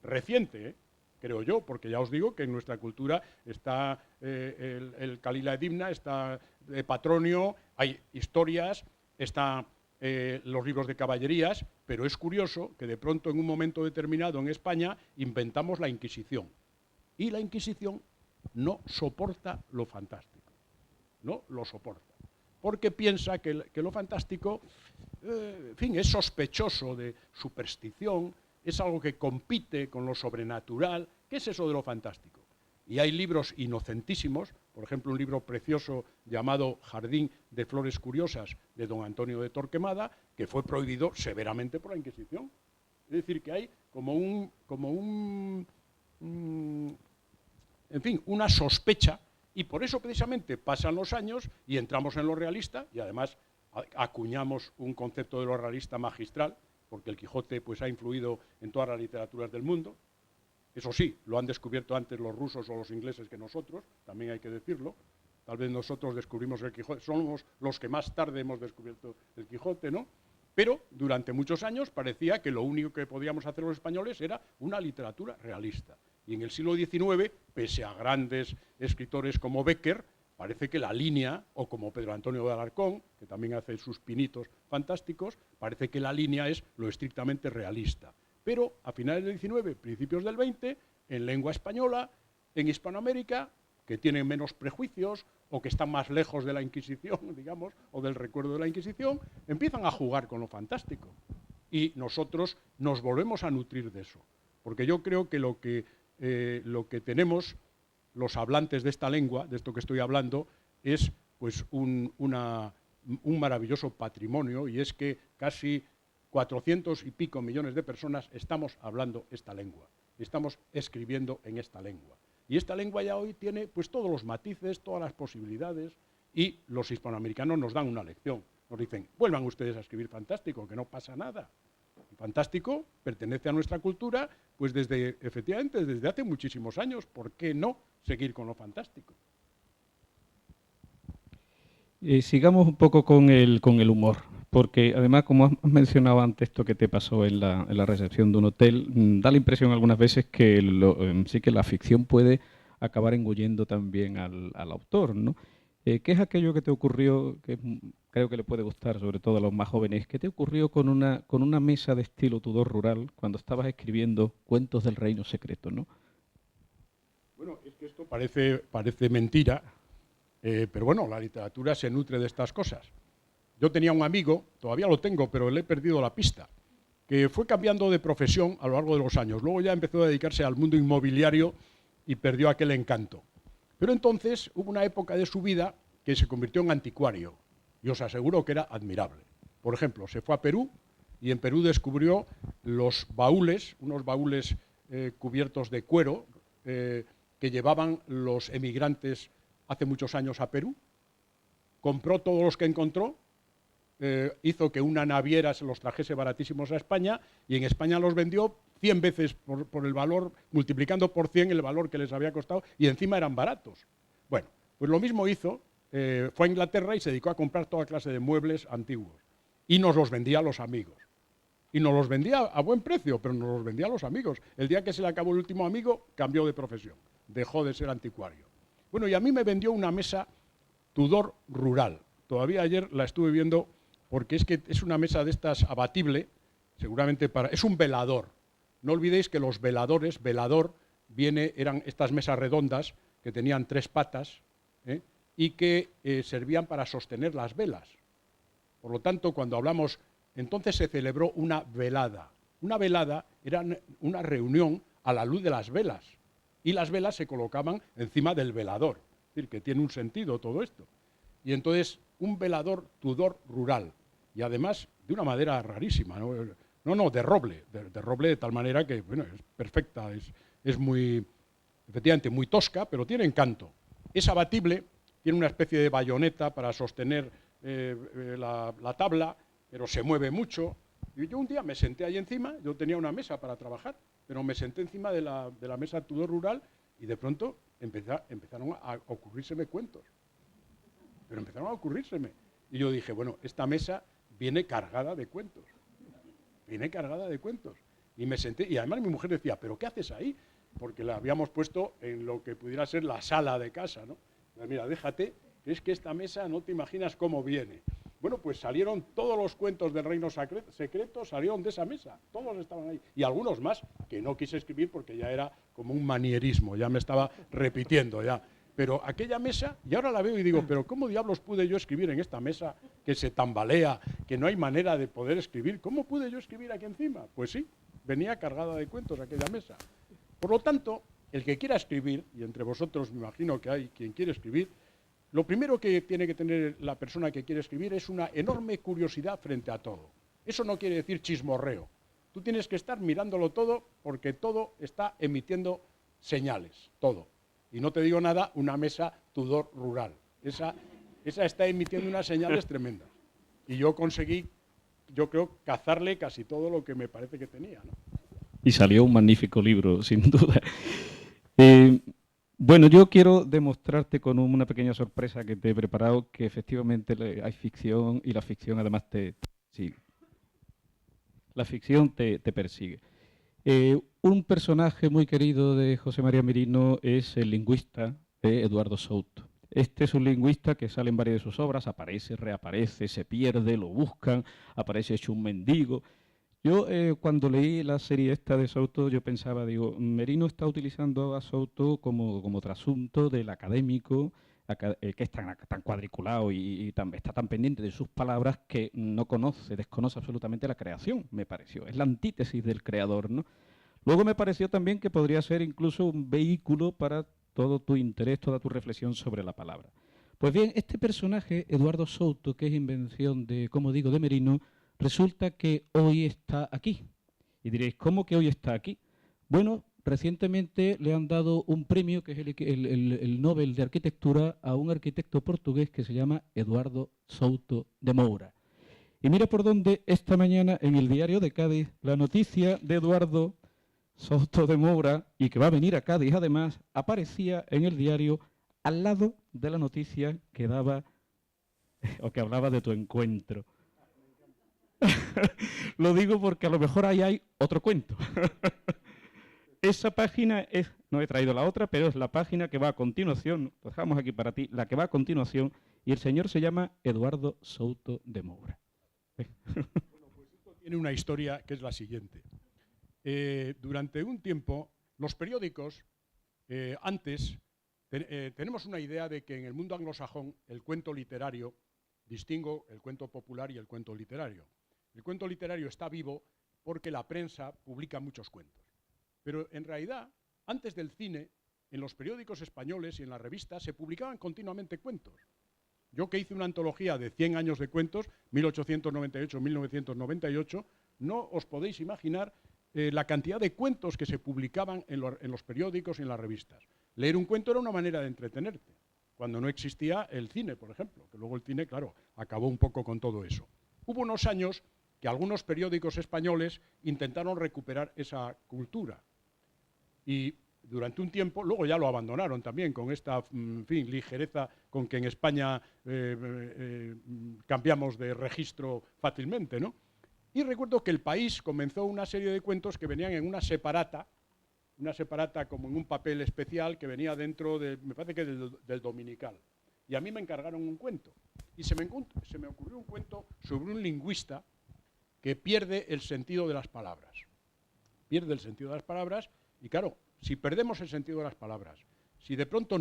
reciente, creo yo, porque ya os digo que en nuestra cultura está el Calila Edimna, está Patronio, hay historias, están los libros de caballerías, pero es curioso que de pronto en un momento determinado en España inventamos la Inquisición. Y la Inquisición no soporta lo fantástico, no lo soporta, porque piensa que lo fantástico, en fin, es sospechoso de superstición, es algo que compite con lo sobrenatural. ¿Qué es eso de lo fantástico? Y hay libros inocentísimos, por ejemplo, un libro precioso llamado Jardín de Flores Curiosas, de don Antonio de Torquemada, que fue prohibido severamente por la Inquisición. Es decir, que hay en fin, una sospecha, y por eso precisamente pasan los años y entramos en lo realista, y además acuñamos un concepto de lo realista magistral, porque el Quijote pues, ha influido en todas las literaturas del mundo. Eso sí, lo han descubierto antes los rusos o los ingleses que nosotros, también hay que decirlo. Tal vez nosotros descubrimos el Quijote, somos los que más tarde hemos descubierto el Quijote, ¿no? Pero durante muchos años parecía que lo único que podíamos hacer los españoles era una literatura realista. Y en el siglo XIX, pese a grandes escritores como Bécquer, parece que la línea, o como Pedro Antonio de Alarcón, que también hace sus pinitos fantásticos, parece que la línea es lo estrictamente realista. Pero a finales del XIX, principios del XX, en lengua española, en Hispanoamérica, que tienen menos prejuicios o que están más lejos de la Inquisición, digamos, o del recuerdo de la Inquisición, empiezan a jugar con lo fantástico. Y nosotros nos volvemos a nutrir de eso. Porque yo creo que lo que tenemos los hablantes de esta lengua, de esto que estoy hablando, es pues un maravilloso patrimonio, y es que casi 400 y pico millones de personas estamos hablando esta lengua, estamos escribiendo en esta lengua. Y esta lengua ya hoy tiene pues todos los matices, todas las posibilidades, y los hispanoamericanos nos dan una lección. Nos dicen, vuelvan ustedes a escribir fantástico, que no pasa nada. El fantástico pertenece a nuestra cultura, pues efectivamente, desde hace muchísimos años. ¿Por qué no seguir con lo fantástico? Sigamos un poco con el humor, porque además, como has mencionado antes, esto que te pasó en la recepción de un hotel, da la impresión algunas veces que sí que la ficción puede acabar engullendo también al autor, ¿no? ¿Qué es aquello que te ocurrió, que creo que le puede gustar sobre todo a los más jóvenes, qué te ocurrió con una mesa de estilo Tudor rural cuando estabas escribiendo Cuentos del Reino Secreto, ¿no? Bueno, es que esto parece mentira, pero bueno, la literatura se nutre de estas cosas. Yo tenía un amigo, todavía lo tengo, pero le he perdido la pista, que fue cambiando de profesión a lo largo de los años. Luego ya empezó a dedicarse al mundo inmobiliario y perdió aquel encanto. Pero entonces hubo una época de su vida que se convirtió en anticuario, y os aseguro que era admirable. Por ejemplo, se fue a Perú y en Perú descubrió los baúles, unos baúles cubiertos de cuero que llevaban los emigrantes hace muchos años a Perú. Compró todos los que encontró, hizo que una naviera se los trajese baratísimos a España, y en España los vendió 100 veces por el valor, multiplicando por 100 el valor que les había costado, y encima eran baratos. Bueno, pues lo mismo hizo, fue a Inglaterra y se dedicó a comprar toda clase de muebles antiguos, y nos los vendía a los amigos. Y nos los vendía a buen precio, pero nos los vendía a los amigos. El día que se le acabó el último amigo, cambió de profesión, dejó de ser anticuario. Bueno, y a mí me vendió una mesa Tudor rural. Todavía ayer la estuve viendo, porque es que es una mesa de estas abatible, seguramente es un velador. No olvidéis que los veladores, eran estas mesas redondas que tenían 3 patas y que servían para sostener las velas. Por lo tanto, cuando hablamos, entonces se celebró una velada. Una velada era una reunión a la luz de las velas, y las velas se colocaban encima del velador. Es decir, que tiene un sentido todo esto. Y entonces, un velador Tudor rural, y además de una madera rarísima, ¿no? De roble, de roble de tal manera que, bueno, es perfecta, es muy, efectivamente, muy tosca, pero tiene encanto. Es abatible, tiene una especie de bayoneta para sostener la tabla, pero se mueve mucho. Y yo un día me senté ahí encima, yo tenía una mesa para trabajar, pero me senté encima de la mesa Tudor rural, y de pronto empezaron a ocurrírseme cuentos. Pero empezaron a ocurrírseme. Y yo dije, bueno, esta mesa viene cargada de cuentos. Viene cargada de cuentos. Y me senté, y además mi mujer decía, ¿pero qué haces ahí? Porque la habíamos puesto en lo que pudiera ser la sala de casa, ¿no? Mira, déjate, es que esta mesa no te imaginas cómo viene. Bueno, pues salieron todos los cuentos del Reino Secreto, salieron de esa mesa, todos estaban ahí. Y algunos más que no quise escribir porque ya era como un manierismo, ya me estaba repitiendo ya. Pero aquella mesa, y ahora la veo y digo, pero ¿cómo diablos pude yo escribir en esta mesa que se tambalea, que no hay manera de poder escribir? ¿Cómo pude yo escribir aquí encima? Pues sí, venía cargada de cuentos aquella mesa. Por lo tanto, el que quiera escribir, y entre vosotros me imagino que hay quien quiere escribir, lo primero que tiene que tener la persona que quiere escribir es una enorme curiosidad frente a todo. Eso no quiere decir chismorreo. Tú tienes que estar mirándolo todo porque todo está emitiendo señales, todo. Y no te digo nada, una mesa Tudor rural. Esa está emitiendo unas señales tremendas. Y yo conseguí, yo creo, cazarle casi todo lo que me parece que tenía, ¿no? Y salió un magnífico libro, sin duda. Bueno, yo quiero demostrarte con una pequeña sorpresa que te he preparado que efectivamente hay ficción y la ficción además te sigue. La ficción te persigue. Un personaje muy querido de José María Merino es el lingüista Eduardo Souto. Este es un lingüista que sale en varias de sus obras, aparece, reaparece, se pierde, lo buscan, aparece hecho un mendigo. Yo cuando leí la serie esta de Souto, yo pensaba, digo, Merino está utilizando a Souto como trasunto del académico, que es tan cuadriculado y está tan pendiente de sus palabras que no desconoce absolutamente la creación, me pareció. Es la antítesis del creador, ¿no? Luego me pareció también que podría ser incluso un vehículo para todo tu interés, toda tu reflexión sobre la palabra. Pues bien, este personaje, Eduardo Souto, que es invención de, como digo, de Merino, resulta que hoy está aquí. Y diréis, ¿cómo que hoy está aquí? Bueno, recientemente le han dado un premio, que es el Nobel de Arquitectura, a un arquitecto portugués que se llama Eduardo Souto de Moura. Y mira por dónde esta mañana en el diario de Cádiz, la noticia de Eduardo Souto de Moura, y que va a venir a Cádiz además, aparecía en el diario al lado de la noticia que daba o que hablaba de tu encuentro. Lo digo porque a lo mejor ahí hay otro cuento. Esa página es, no he traído la otra, pero es la página que va a continuación, lo dejamos aquí para ti, la que va a continuación, y el señor se llama Eduardo Souto de Moura. Bueno, pues esto tiene una historia que es la siguiente. Durante un tiempo, los periódicos, antes, tenemos una idea de que en el mundo anglosajón el cuento literario, distingo el cuento popular y el cuento literario. El cuento literario está vivo porque la prensa publica muchos cuentos. Pero en realidad, antes del cine, en los periódicos españoles y en las revistas se publicaban continuamente cuentos. Yo que hice una antología de 100 años de cuentos, 1898-1998, no os podéis imaginar la cantidad de cuentos que se publicaban en los periódicos y en las revistas. Leer un cuento era una manera de entretenerte, cuando no existía el cine, por ejemplo, que luego el cine, claro, acabó un poco con todo eso. Hubo unos años que algunos periódicos españoles intentaron recuperar esa cultura y durante un tiempo, luego ya lo abandonaron también con esta ligereza con que en España cambiamos de registro fácilmente, ¿no? Y recuerdo que El País comenzó una serie de cuentos que venían en una separata como en un papel especial que venía dentro, me parece que del Dominical. Y a mí me encargaron un cuento. Y se me ocurrió un cuento sobre un lingüista que pierde el sentido de las palabras. Pierde el sentido de las palabras y claro, si perdemos el sentido de las palabras, si de pronto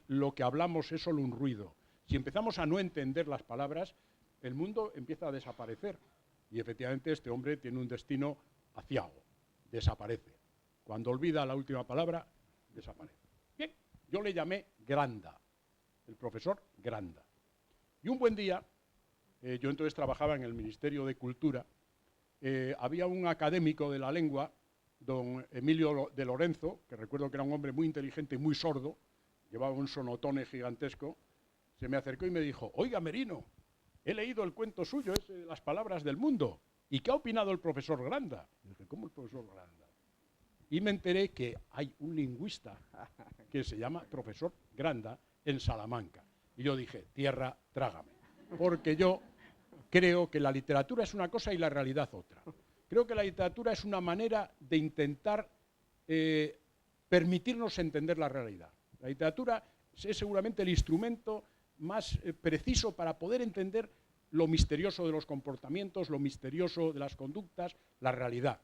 lo que hablamos es solo un ruido, si empezamos a no entender las palabras, el mundo empieza a desaparecer. Y efectivamente este hombre tiene un destino aciago, desaparece. Cuando olvida la última palabra, desaparece. Bien, yo le llamé Granda, el profesor Granda. Y un buen día, yo entonces trabajaba en el Ministerio de Cultura, había un académico de la lengua, don Emilio de Lorenzo, que recuerdo que era un hombre muy inteligente y muy sordo, llevaba un sonotone gigantesco, se me acercó y me dijo, oiga Merino, he leído el cuento suyo, ese de las palabras del mundo, ¿y qué ha opinado el profesor Granda? Y dije, ¿cómo el profesor Granda? Y me enteré que hay un lingüista que se llama profesor Granda en Salamanca. Y yo dije, tierra, trágame, porque yo creo que la literatura es una cosa y la realidad otra. Creo que la literatura es una manera de intentar permitirnos entender la realidad. La literatura es seguramente el instrumento más preciso para poder entender lo misterioso de los comportamientos, lo misterioso de las conductas, la realidad.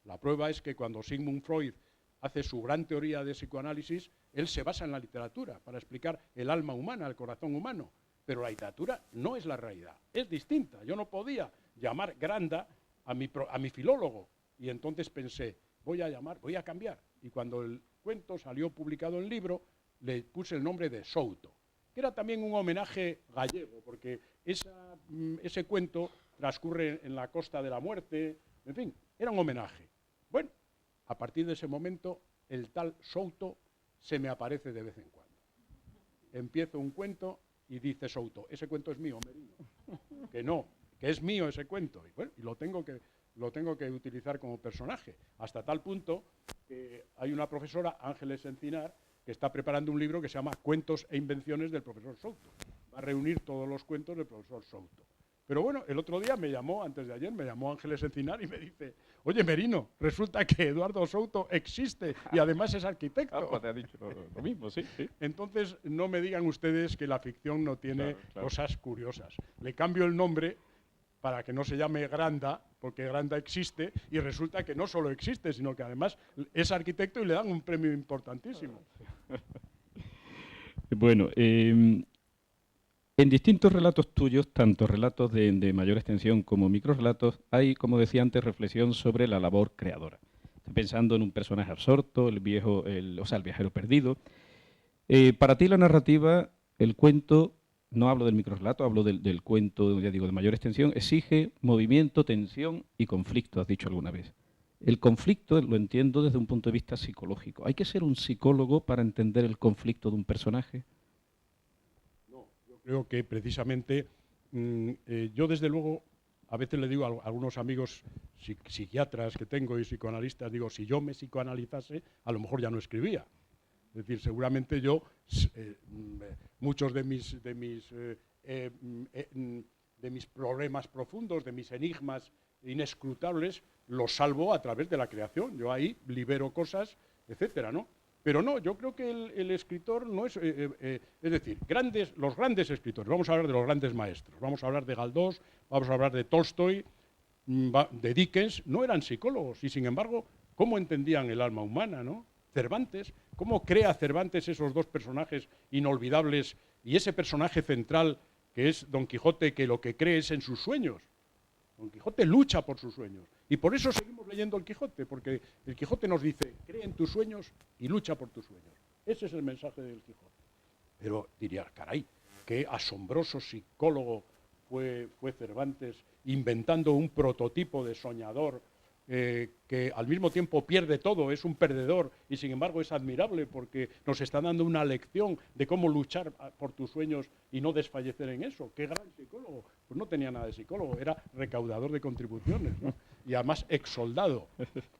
La prueba es que cuando Sigmund Freud hace su gran teoría de psicoanálisis, él se basa en la literatura para explicar el alma humana, el corazón humano. Pero la literatura no es la realidad, es distinta. Yo no podía llamar Granda a mi filólogo. Y entonces pensé, voy a cambiar. Y cuando el cuento salió publicado en libro, le puse el nombre de Souto, que era también un homenaje gallego, porque ese cuento transcurre en la Costa de la Muerte, en fin, era un homenaje. Bueno, a partir de ese momento, el tal Souto se me aparece de vez en cuando. Empiezo un cuento y dice Souto, ese cuento es mío, Merino. Que no, que es mío ese cuento. Y bueno, y lo tengo que utilizar como personaje. Hasta tal punto que hay una profesora, Ángeles Encinar, que está preparando un libro que se llama Cuentos e invenciones del profesor Souto. Va a reunir todos los cuentos del profesor Souto. Pero bueno, el otro día me llamó, antes de ayer, me llamó Ángeles Encinar y me dice, oye Merino, resulta que Eduardo Souto existe y además es arquitecto. Pues te ha dicho lo mismo, sí, sí. Entonces, no me digan ustedes que la ficción no tiene cosas curiosas. Le cambio el nombre para que no se llame Granda, porque Granda existe, y resulta que no solo existe, sino que además es arquitecto y le dan un premio importantísimo. Bueno, en distintos relatos tuyos, tanto relatos de mayor extensión como microrelatos, hay, como decía antes, reflexión sobre la labor creadora. Estoy pensando en un personaje absorto, el viajero perdido. Para ti la narrativa, el cuento, no hablo del microrelato, hablo del cuento, ya digo, de mayor extensión, exige movimiento, tensión y conflicto, has dicho alguna vez. El conflicto lo entiendo desde un punto de vista psicológico. ¿Hay que ser un psicólogo para entender el conflicto de un personaje? Creo que precisamente yo desde luego a veces le digo a algunos amigos psiquiatras que tengo y psicoanalistas, digo, si yo me psicoanalizase, a lo mejor ya no escribía. Es decir, seguramente yo, muchos de mis problemas profundos, de mis enigmas inescrutables, los salvo a través de la creación. Yo ahí libero cosas, etcétera, ¿no? Pero no, yo creo que el escritor no es... es decir, los grandes escritores, vamos a hablar de los grandes maestros, vamos a hablar de Galdós, vamos a hablar de Tolstoy, de Dickens, no eran psicólogos y sin embargo, ¿cómo entendían el alma humana, no? Cervantes, ¿cómo crea Cervantes esos dos personajes inolvidables y ese personaje central que es Don Quijote, que lo que cree es en sus sueños? Don Quijote lucha por sus sueños. Y por eso seguimos leyendo el Quijote, porque el Quijote nos dice, cree en tus sueños y lucha por tus sueños. Ese es el mensaje del Quijote. Pero diría, caray, qué asombroso psicólogo fue Cervantes, inventando un prototipo de soñador que al mismo tiempo pierde todo, es un perdedor y sin embargo es admirable porque nos está dando una lección de cómo luchar por tus sueños y no desfallecer en eso. ¡Qué gran psicólogo! Pues no tenía nada de psicólogo, era recaudador de contribuciones, ¿no? Y además exsoldado.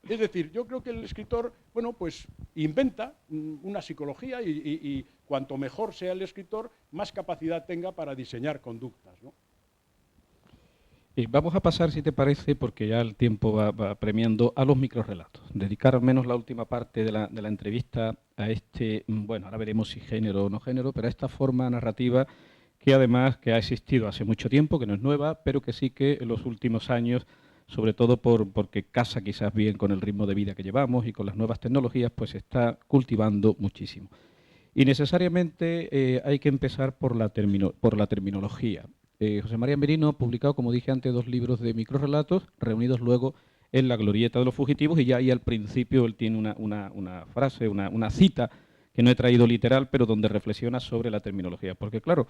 Es decir, yo creo que el escritor, bueno, pues inventa una psicología y cuanto mejor sea el escritor, más capacidad tenga para diseñar conductas, ¿no? Vamos a pasar, si te parece, porque ya el tiempo va premiando, a los microrelatos. Dedicar al menos la última parte de la entrevista a este, bueno, ahora veremos si género o no género, pero a esta forma narrativa que además que ha existido hace mucho tiempo, que no es nueva, pero que sí que en los últimos años, sobre todo porque casa quizás bien con el ritmo de vida que llevamos y con las nuevas tecnologías, pues se está cultivando muchísimo. Y necesariamente hay que empezar por la terminología. José María Merino ha publicado, como dije antes, 2 libros de microrelatos, reunidos luego en La glorieta de los fugitivos, y ya ahí al principio él tiene una frase, una cita, que no he traído literal, pero donde reflexiona sobre la terminología. Porque claro,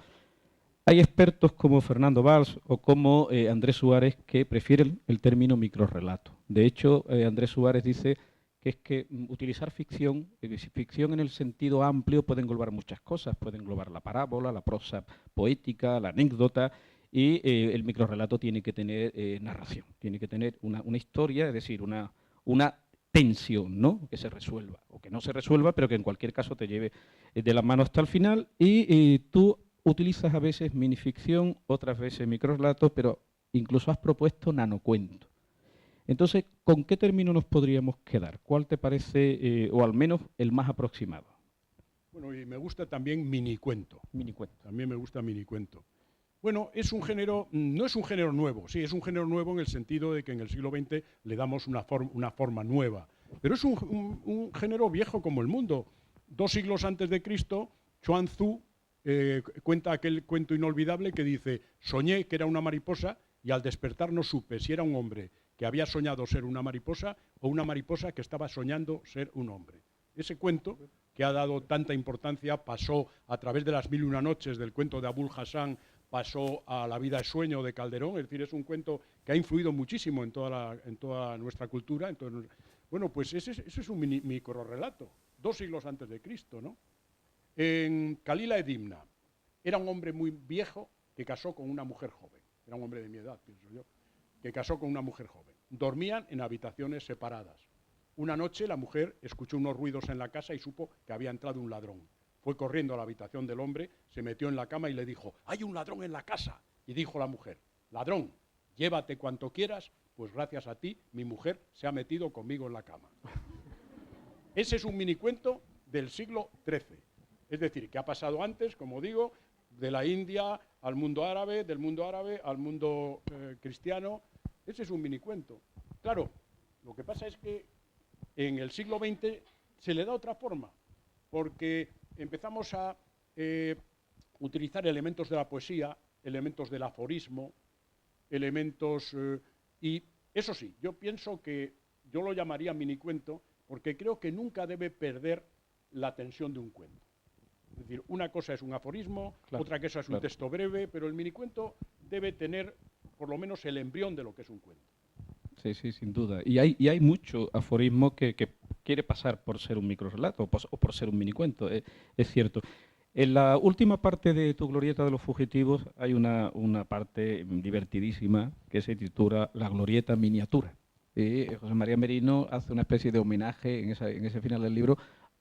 hay expertos como Fernando Valls o como Andrés Suárez que prefieren el término microrelato. De hecho, Andrés Suárez dice que es que utilizar ficción en el sentido amplio puede englobar muchas cosas, puede englobar la parábola, la prosa poética, la anécdota, y el microrrelato tiene que tener narración, tiene que tener una historia, es decir, una tensión, ¿no?, que se resuelva, o que no se resuelva, pero que en cualquier caso te lleve de la mano hasta el final, y tú utilizas a veces minificción, otras veces microrrelato, pero incluso has propuesto nanocuento. Entonces, ¿con qué término nos podríamos quedar? ¿Cuál te parece, o al menos el más aproximado? Bueno, y me gusta también minicuento. Minicuento. También me gusta minicuento. Bueno, es un género, no es un género nuevo, sí, es un género nuevo en el sentido de que en el siglo XX le damos una forma nueva, pero es un género viejo como el mundo. 2 siglos antes de Cristo, Chuang Tzu cuenta aquel cuento inolvidable que dice: soñé que era una mariposa y al despertar no supe si era un hombre que había soñado ser una mariposa o una mariposa que estaba soñando ser un hombre. Ese cuento, que ha dado tanta importancia, pasó a través de las 1001 noches del cuento de Abul Hassan, pasó a La vida es sueño de Calderón, es decir, es un cuento que ha influido muchísimo en toda nuestra cultura. Entonces, bueno, pues ese es un microrrelato, 2 siglos antes de Cristo, ¿no? En Kalila Edimna, era un hombre muy viejo que casó con una mujer joven, era un hombre de mi edad, pienso yo, que casó con una mujer joven. Dormían en habitaciones separadas. Una noche la mujer escuchó unos ruidos en la casa y supo que había entrado un ladrón. Fue corriendo a la habitación del hombre, se metió en la cama y le dijo: «¡Hay un ladrón en la casa!». Y dijo la mujer: «Ladrón, llévate cuanto quieras, pues gracias a ti mi mujer se ha metido conmigo en la cama». Ese es un minicuento del siglo XIII. Es decir, que ha pasado antes, como digo, de la India al mundo árabe, del mundo árabe al mundo cristiano. Ese es un minicuento. Claro, lo que pasa es que en el siglo XX se le da otra forma, porque empezamos a utilizar elementos de la poesía, elementos del aforismo, elementos... y eso sí, yo pienso que yo lo llamaría minicuento, porque creo que nunca debe perder la tensión de un cuento. Es decir, una cosa es un aforismo, claro, otra cosa es un texto breve, pero el minicuento debe tener por lo menos el embrión de lo que es un cuento. Sí, sí, sin duda. Y hay mucho aforismo que quiere pasar por ser un microrrelato o por ser un minicuento, es cierto. En la última parte de tu glorieta de los fugitivos hay una parte divertidísima que se titula La glorieta miniatura. Y José María Merino hace una especie de homenaje en ese final del libro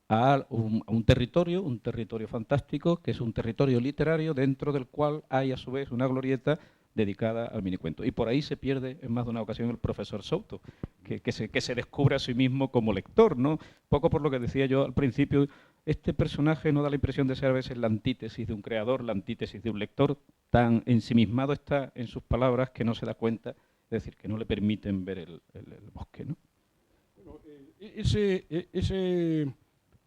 a un territorio fantástico, que es un territorio literario dentro del cual hay a su vez una glorieta dedicada al minicuento. Y por ahí se pierde en más de una ocasión el profesor Souto, que se descubre a sí mismo como lector, ¿no? Poco por lo que decía yo al principio, este personaje no da la impresión de ser a veces la antítesis de un creador, la antítesis de un lector, tan ensimismado está en sus palabras que no se da cuenta, es decir, que no le permiten ver el bosque, ¿no? Bueno,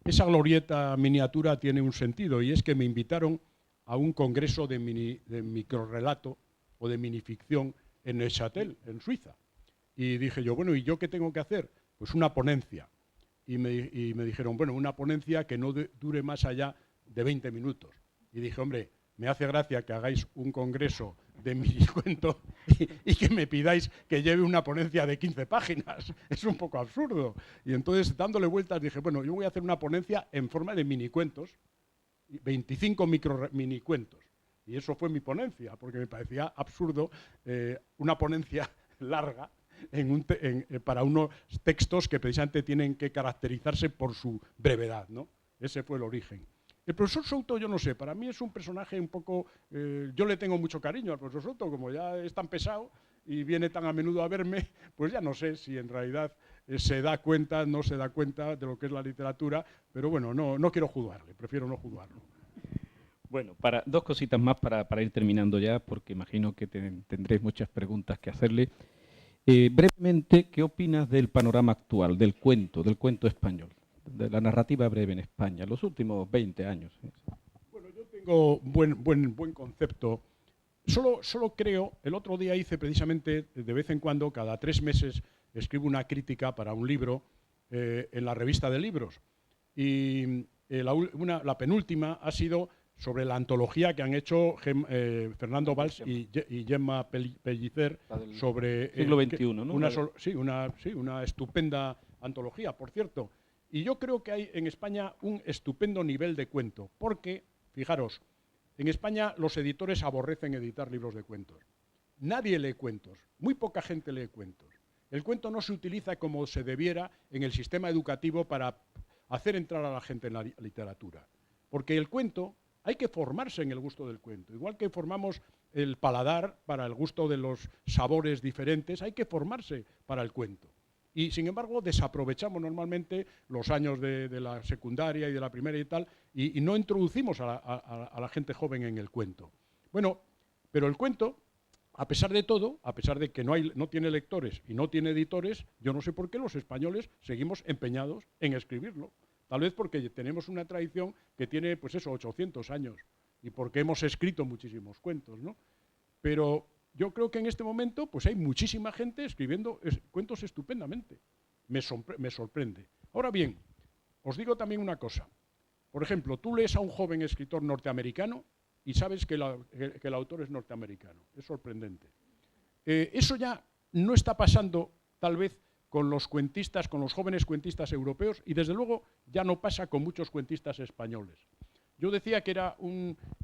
esa glorieta miniatura tiene un sentido, y es que me invitaron a un congreso de microrrelato o de minificción en Neuchâtel, en Suiza. Y dije yo, bueno, ¿y yo qué tengo que hacer? Pues una ponencia. Y me dijeron, bueno, una ponencia que no dure más allá de 20 minutos. Y dije, hombre, me hace gracia que hagáis un congreso de minicuento y que me pidáis que lleve una ponencia de 15 páginas. Es un poco absurdo. Y entonces, dándole vueltas, dije, bueno, yo voy a hacer una ponencia en forma de minicuentos, 25 minicuentos. Y eso fue mi ponencia, porque me parecía absurdo una ponencia larga para unos textos que precisamente tienen que caracterizarse por su brevedad, ¿no? Ese fue el origen. El profesor Souto, yo no sé, para mí es un personaje un poco... yo le tengo mucho cariño al profesor Souto, como ya es tan pesado y viene tan a menudo a verme, pues ya no sé si en realidad se da cuenta, no se da cuenta de lo que es la literatura, pero bueno, no quiero juzgarle, prefiero no juzgarlo. Bueno, dos cositas más para ir terminando ya, porque imagino que tendréis muchas preguntas que hacerle. Brevemente, ¿qué opinas del panorama actual, del cuento español, de la narrativa breve en España, los últimos 20 años? Bueno, yo tengo buen concepto. Solo creo, el otro día hice precisamente, de vez en cuando, cada 3 meses, escribo una crítica para un libro en la revista de libros. Y la penúltima ha sido sobre la antología que han hecho Fernando Valls y Gemma Pellicer sobre... siglo XXI, ¿no? Una estupenda antología, por cierto. Y yo creo que hay en España un estupendo nivel de cuento, porque, fijaros, en España los editores aborrecen editar libros de cuentos. Nadie lee cuentos, muy poca gente lee cuentos. El cuento no se utiliza como se debiera en el sistema educativo para hacer entrar a la gente en la literatura. Porque el cuento... hay que formarse en el gusto del cuento. Igual que formamos el paladar para el gusto de los sabores diferentes, hay que formarse para el cuento. Y, sin embargo, desaprovechamos normalmente los años de la secundaria y de la primera y tal, y no introducimos a la gente joven en el cuento. Bueno, pero el cuento, a pesar de todo, a pesar de que no tiene lectores y no tiene editores, yo no sé por qué los españoles seguimos empeñados en escribirlo. Tal vez porque tenemos una tradición que tiene, pues eso, 800 años, y porque hemos escrito muchísimos cuentos, ¿no? Pero yo creo que en este momento pues hay muchísima gente escribiendo cuentos estupendamente. Me sorprende. Ahora bien, os digo también una cosa. Por ejemplo, tú lees a un joven escritor norteamericano y sabes que el autor es norteamericano. Es sorprendente. Eso ya no está pasando, tal vez, con los cuentistas, con los jóvenes cuentistas europeos, y desde luego ya no pasa con muchos cuentistas españoles. Yo decía que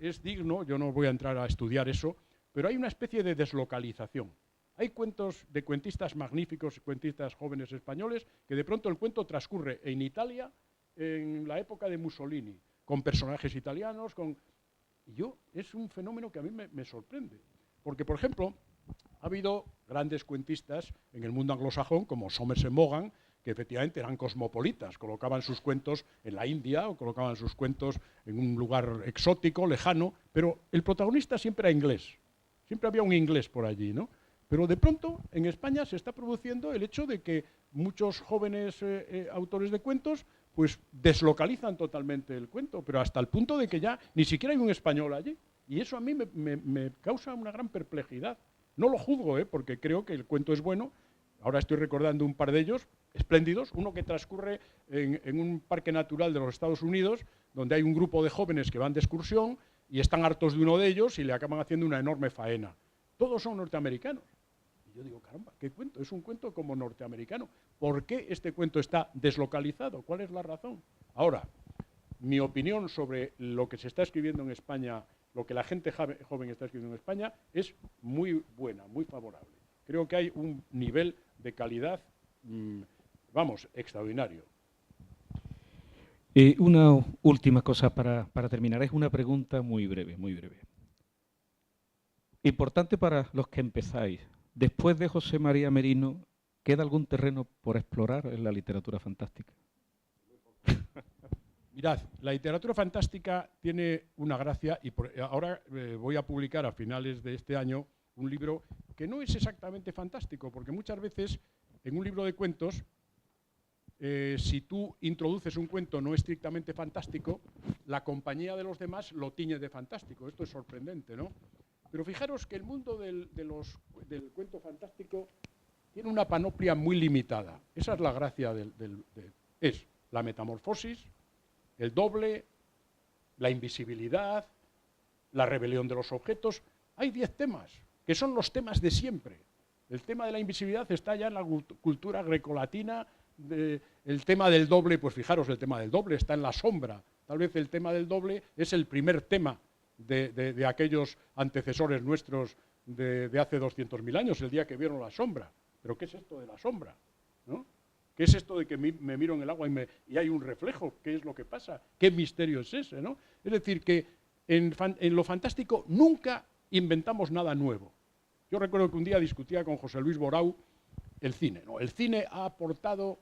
es digno, yo no voy a entrar a estudiar eso, pero hay una especie de deslocalización. Hay cuentos de cuentistas magníficos, cuentistas jóvenes españoles, que de pronto el cuento transcurre en Italia, en la época de Mussolini, con personajes italianos, es un fenómeno que a mí me sorprende. Porque, por ejemplo, ha habido grandes cuentistas en el mundo anglosajón, como Somerset Maugham, que efectivamente eran cosmopolitas, colocaban sus cuentos en la India o colocaban sus cuentos en un lugar exótico, lejano, pero el protagonista siempre era inglés. Siempre había un inglés por allí, ¿no? Pero de pronto en España se está produciendo el hecho de que muchos jóvenes autores de cuentos pues deslocalizan totalmente el cuento, pero hasta el punto de que ya ni siquiera hay un español allí. Y eso a mí me causa una gran perplejidad. No lo juzgo, porque creo que el cuento es bueno. Ahora estoy recordando un par de ellos, espléndidos. Uno que transcurre en un parque natural de los Estados Unidos, donde hay un grupo de jóvenes que van de excursión y están hartos de uno de ellos y le acaban haciendo una enorme faena. Todos son norteamericanos. Y yo digo, caramba, ¿qué cuento? Es un cuento como norteamericano. ¿Por qué este cuento está deslocalizado? ¿Cuál es la razón? Ahora, mi opinión sobre lo que se está escribiendo en España, lo que la gente joven está escribiendo en España, es muy buena, muy favorable. Creo que hay un nivel de calidad, extraordinario. Una última cosa para terminar. Es una pregunta muy breve, muy breve. Importante para los que empezáis. Después de José María Merino, ¿queda algún terreno por explorar en la literatura fantástica? Mirad, la literatura fantástica tiene una gracia y ahora voy a publicar a finales de este año un libro que no es exactamente fantástico, porque muchas veces en un libro de cuentos, si tú introduces un cuento no estrictamente fantástico, la compañía de los demás lo tiñe de fantástico. Esto es sorprendente, ¿no? Pero fijaros que el mundo del cuento fantástico tiene una panoplia muy limitada. Esa es la gracia es la metamorfosis, el doble, la invisibilidad, la rebelión de los objetos. Hay 10 temas, que son los temas de siempre. El tema de la invisibilidad está ya en la cultura grecolatina. El tema del doble, pues fijaros, el tema del doble está en la sombra. Tal vez el tema del doble es el primer tema de aquellos antecesores nuestros de hace 200.000 años, el día que vieron la sombra. ¿Pero qué es esto de la sombra? ¿No? ¿Qué es esto de que me miro en el agua y hay un reflejo? ¿Qué es lo que pasa? ¿Qué misterio es ese? ¿No? Es decir, que en lo fantástico nunca inventamos nada nuevo. Yo recuerdo que un día discutía con José Luis Borau el cine, ¿no? El cine ha aportado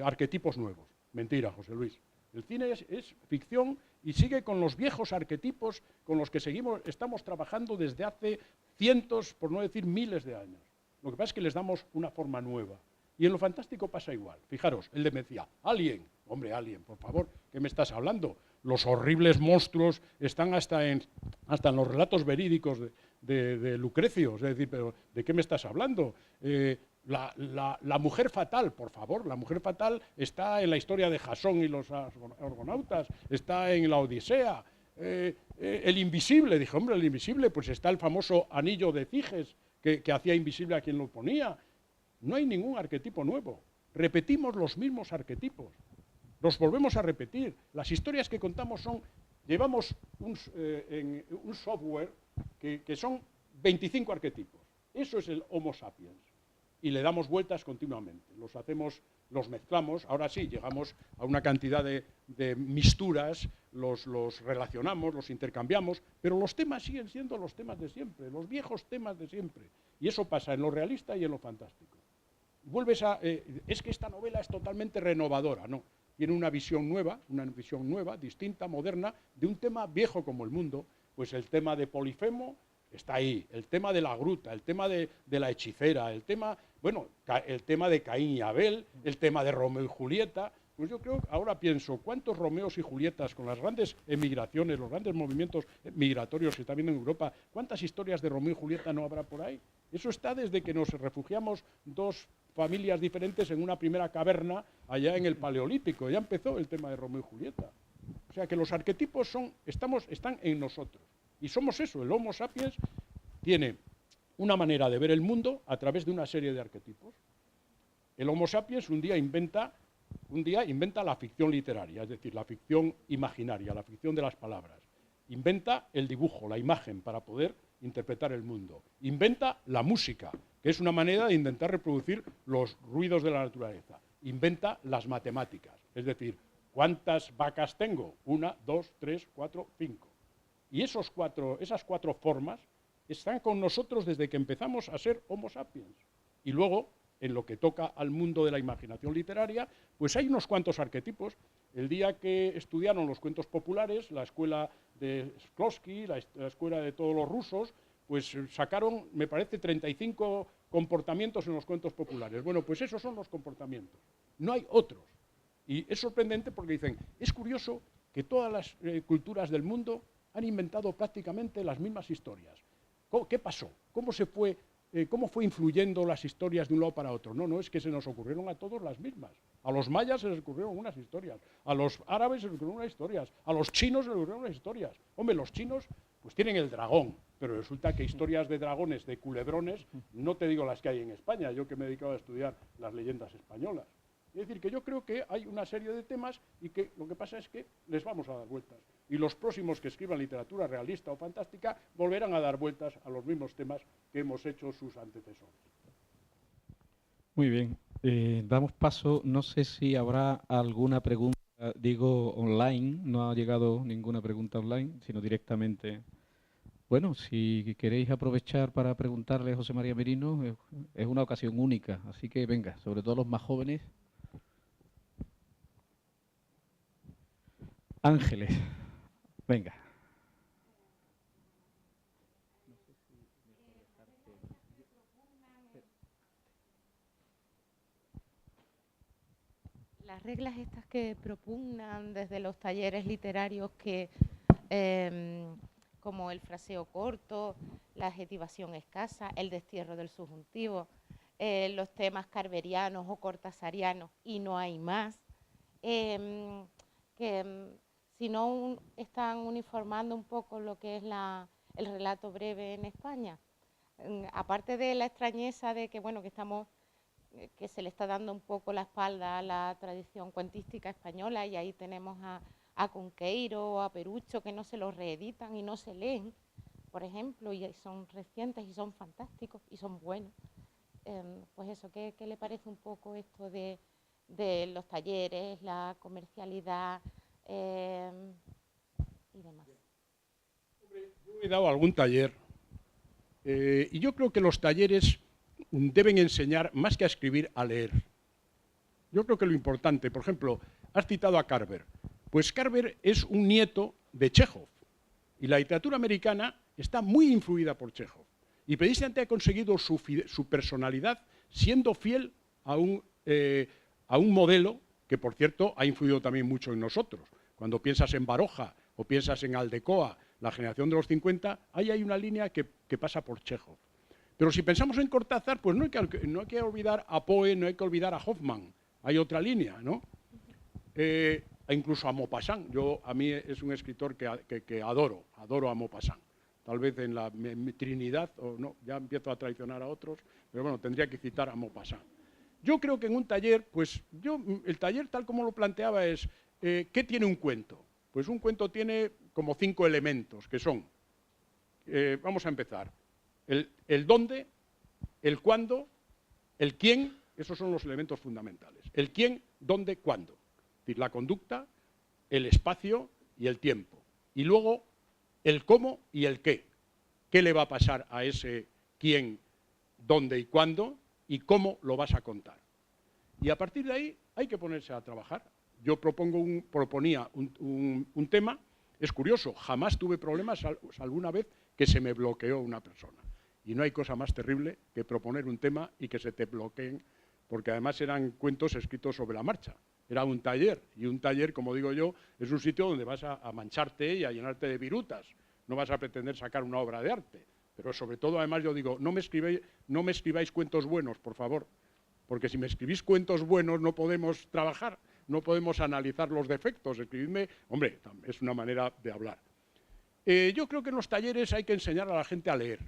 arquetipos nuevos. Mentira, José Luis. El cine es ficción y sigue con los viejos arquetipos con los que estamos trabajando desde hace cientos, por no decir miles de años. Lo que pasa es que les damos una forma nueva. Y en lo fantástico pasa igual. Fijaros, él me decía, Alien. Hombre, Alien, por favor, ¿qué me estás hablando? Los horribles monstruos están hasta en los relatos verídicos de Lucrecio. Es decir, pero ¿de qué me estás hablando? La mujer fatal, por favor, la mujer fatal está en la historia de Jasón y los argonautas, está en la Odisea. El invisible, dije, hombre, el invisible, pues está el famoso anillo de Ciges, que hacía invisible a quien lo ponía. No hay ningún arquetipo nuevo. Repetimos los mismos arquetipos. Los volvemos a repetir. Las historias que contamos llevamos un software que son 25 arquetipos. Eso es el Homo sapiens. y le damos vueltas continuamente. Los mezclamos, ahora sí, llegamos a una cantidad de misturas, los relacionamos, los intercambiamos, pero los temas siguen siendo los temas de siempre, los viejos temas de siempre. Y eso pasa en lo realista y en lo fantástico. Es que esta novela es totalmente renovadora, no. Tiene una visión nueva, distinta, moderna, de un tema viejo como el mundo, pues el tema de Polifemo está ahí, el tema de la gruta, el tema de la hechicera, el tema de Caín y Abel, el tema de Romeo y Julieta. Pues yo creo, ahora pienso, ¿cuántos Romeos y Julietas con las grandes emigraciones, los grandes movimientos migratorios que está habiendo en Europa, cuántas historias de Romeo y Julieta no habrá por ahí? Eso está desde que nos refugiamos dos familias diferentes en una primera caverna allá en el Paleolítico. Ya empezó el tema de Romeo y Julieta. O sea que los arquetipos están en nosotros. Y somos eso, el Homo sapiens tiene una manera de ver el mundo a través de una serie de arquetipos. El Homo sapiens un día inventa la ficción literaria, es decir, la ficción imaginaria, la ficción de las palabras. Inventa el dibujo, la imagen, para poder interpretar el mundo. Inventa la música, que es una manera de intentar reproducir los ruidos de la naturaleza. Inventa las matemáticas, es decir, ¿cuántas vacas tengo? 1, 2, 3, 4, 5. Y esas cuatro formas están con nosotros desde que empezamos a ser Homo sapiens. Y luego, en lo que toca al mundo de la imaginación literaria, pues hay unos cuantos arquetipos. El día que estudiaron los cuentos populares, la escuela de Shklovsky, la escuela de todos los rusos, pues sacaron, me parece, 35 comportamientos en los cuentos populares. Bueno, pues esos son los comportamientos. No hay otros. Y es sorprendente porque dicen, es curioso que todas las culturas del mundo han inventado prácticamente las mismas historias. ¿Qué pasó? ¿Cómo fue influyendo las historias de un lado para otro? No, es que se nos ocurrieron a todos las mismas. A los mayas se les ocurrieron unas historias, a los árabes se les ocurrieron unas historias, a los chinos se les ocurrieron unas historias. Hombre, los chinos pues tienen el dragón, pero resulta que historias de dragones, de culebrones, no te digo las que hay en España, yo que me he dedicado a estudiar las leyendas españolas. Es decir, que yo creo que hay una serie de temas y que lo que pasa es que les vamos a dar vueltas. Y los próximos que escriban literatura realista o fantástica volverán a dar vueltas a los mismos temas que hemos hecho sus antecesores. Muy bien. Damos paso. No sé si habrá alguna pregunta, digo, online. No ha llegado ninguna pregunta online, sino directamente. Bueno, si queréis aprovechar para preguntarle a José María Merino, es una ocasión única. Así que venga, sobre todo los más jóvenes. Ángeles, venga. Las reglas estas que propugnan desde los talleres literarios como el fraseo corto, la adjetivación escasa, el destierro del subjuntivo, los temas carverianos o cortasarianos y no hay más, si no están uniformando un poco lo que es el relato breve en España. Aparte de la extrañeza de que, bueno, que se le está dando un poco la espalda a la tradición cuentística española, y ahí tenemos a Cunqueiro o a Perucho que no se los reeditan y no se leen, por ejemplo, y son recientes y son fantásticos y son buenos. Pues eso, ¿qué le parece un poco esto de los talleres, la comercialidad y demás? Yo he dado algún taller y yo creo que los talleres deben enseñar, más que a escribir, a leer. Yo creo que lo importante, por ejemplo, has citado a Carver. Pues Carver es un nieto de Chekhov y la literatura americana está muy influida por Chekhov. Y precisamente ha conseguido su personalidad siendo fiel a un modelo que, por cierto, ha influido también mucho en nosotros. Cuando piensas en Baroja o piensas en Aldecoa, la generación de los 50, ahí hay una línea que pasa por Chekhov. Pero si pensamos en Cortázar, pues no hay que olvidar a Poe, no hay que olvidar a Hoffman. Hay otra línea, ¿no? Incluso a Maupassant. A mí es un escritor que adoro a Maupassant. Tal vez en la Trinidad, o no, ya empiezo a traicionar a otros, pero bueno, tendría que citar a Maupassant. Yo creo que en un taller, pues el taller tal como lo planteaba es, ¿qué tiene un cuento? Pues un cuento tiene como 5 elementos, que son, vamos a empezar, el dónde, el cuándo, El quién, esos son los elementos fundamentales. El quién, dónde, cuándo. Es decir, la conducta, el espacio y el tiempo. Y luego el cómo y el qué. ¿Qué le va a pasar a ese quién, dónde y cuándo? Y cómo lo vas a contar. Y a partir de ahí hay que ponerse a trabajar. Yo proponía un tema. Es curioso, jamás tuve problemas, salvo una vez que se me bloqueó una persona. Y no hay cosa más terrible que proponer un tema y que se te bloqueen, porque además eran cuentos escritos sobre la marcha. Era un taller, y un taller, como digo yo, es un sitio donde vas a mancharte y a llenarte de virutas. No vas a pretender sacar una obra de arte. Pero sobre todo, además, yo digo, no me escribáis cuentos buenos, por favor, porque si me escribís cuentos buenos no podemos trabajar, no podemos analizar los defectos. Escribidme, hombre, es una manera de hablar. Yo creo que en los talleres hay que enseñar a la gente a leer.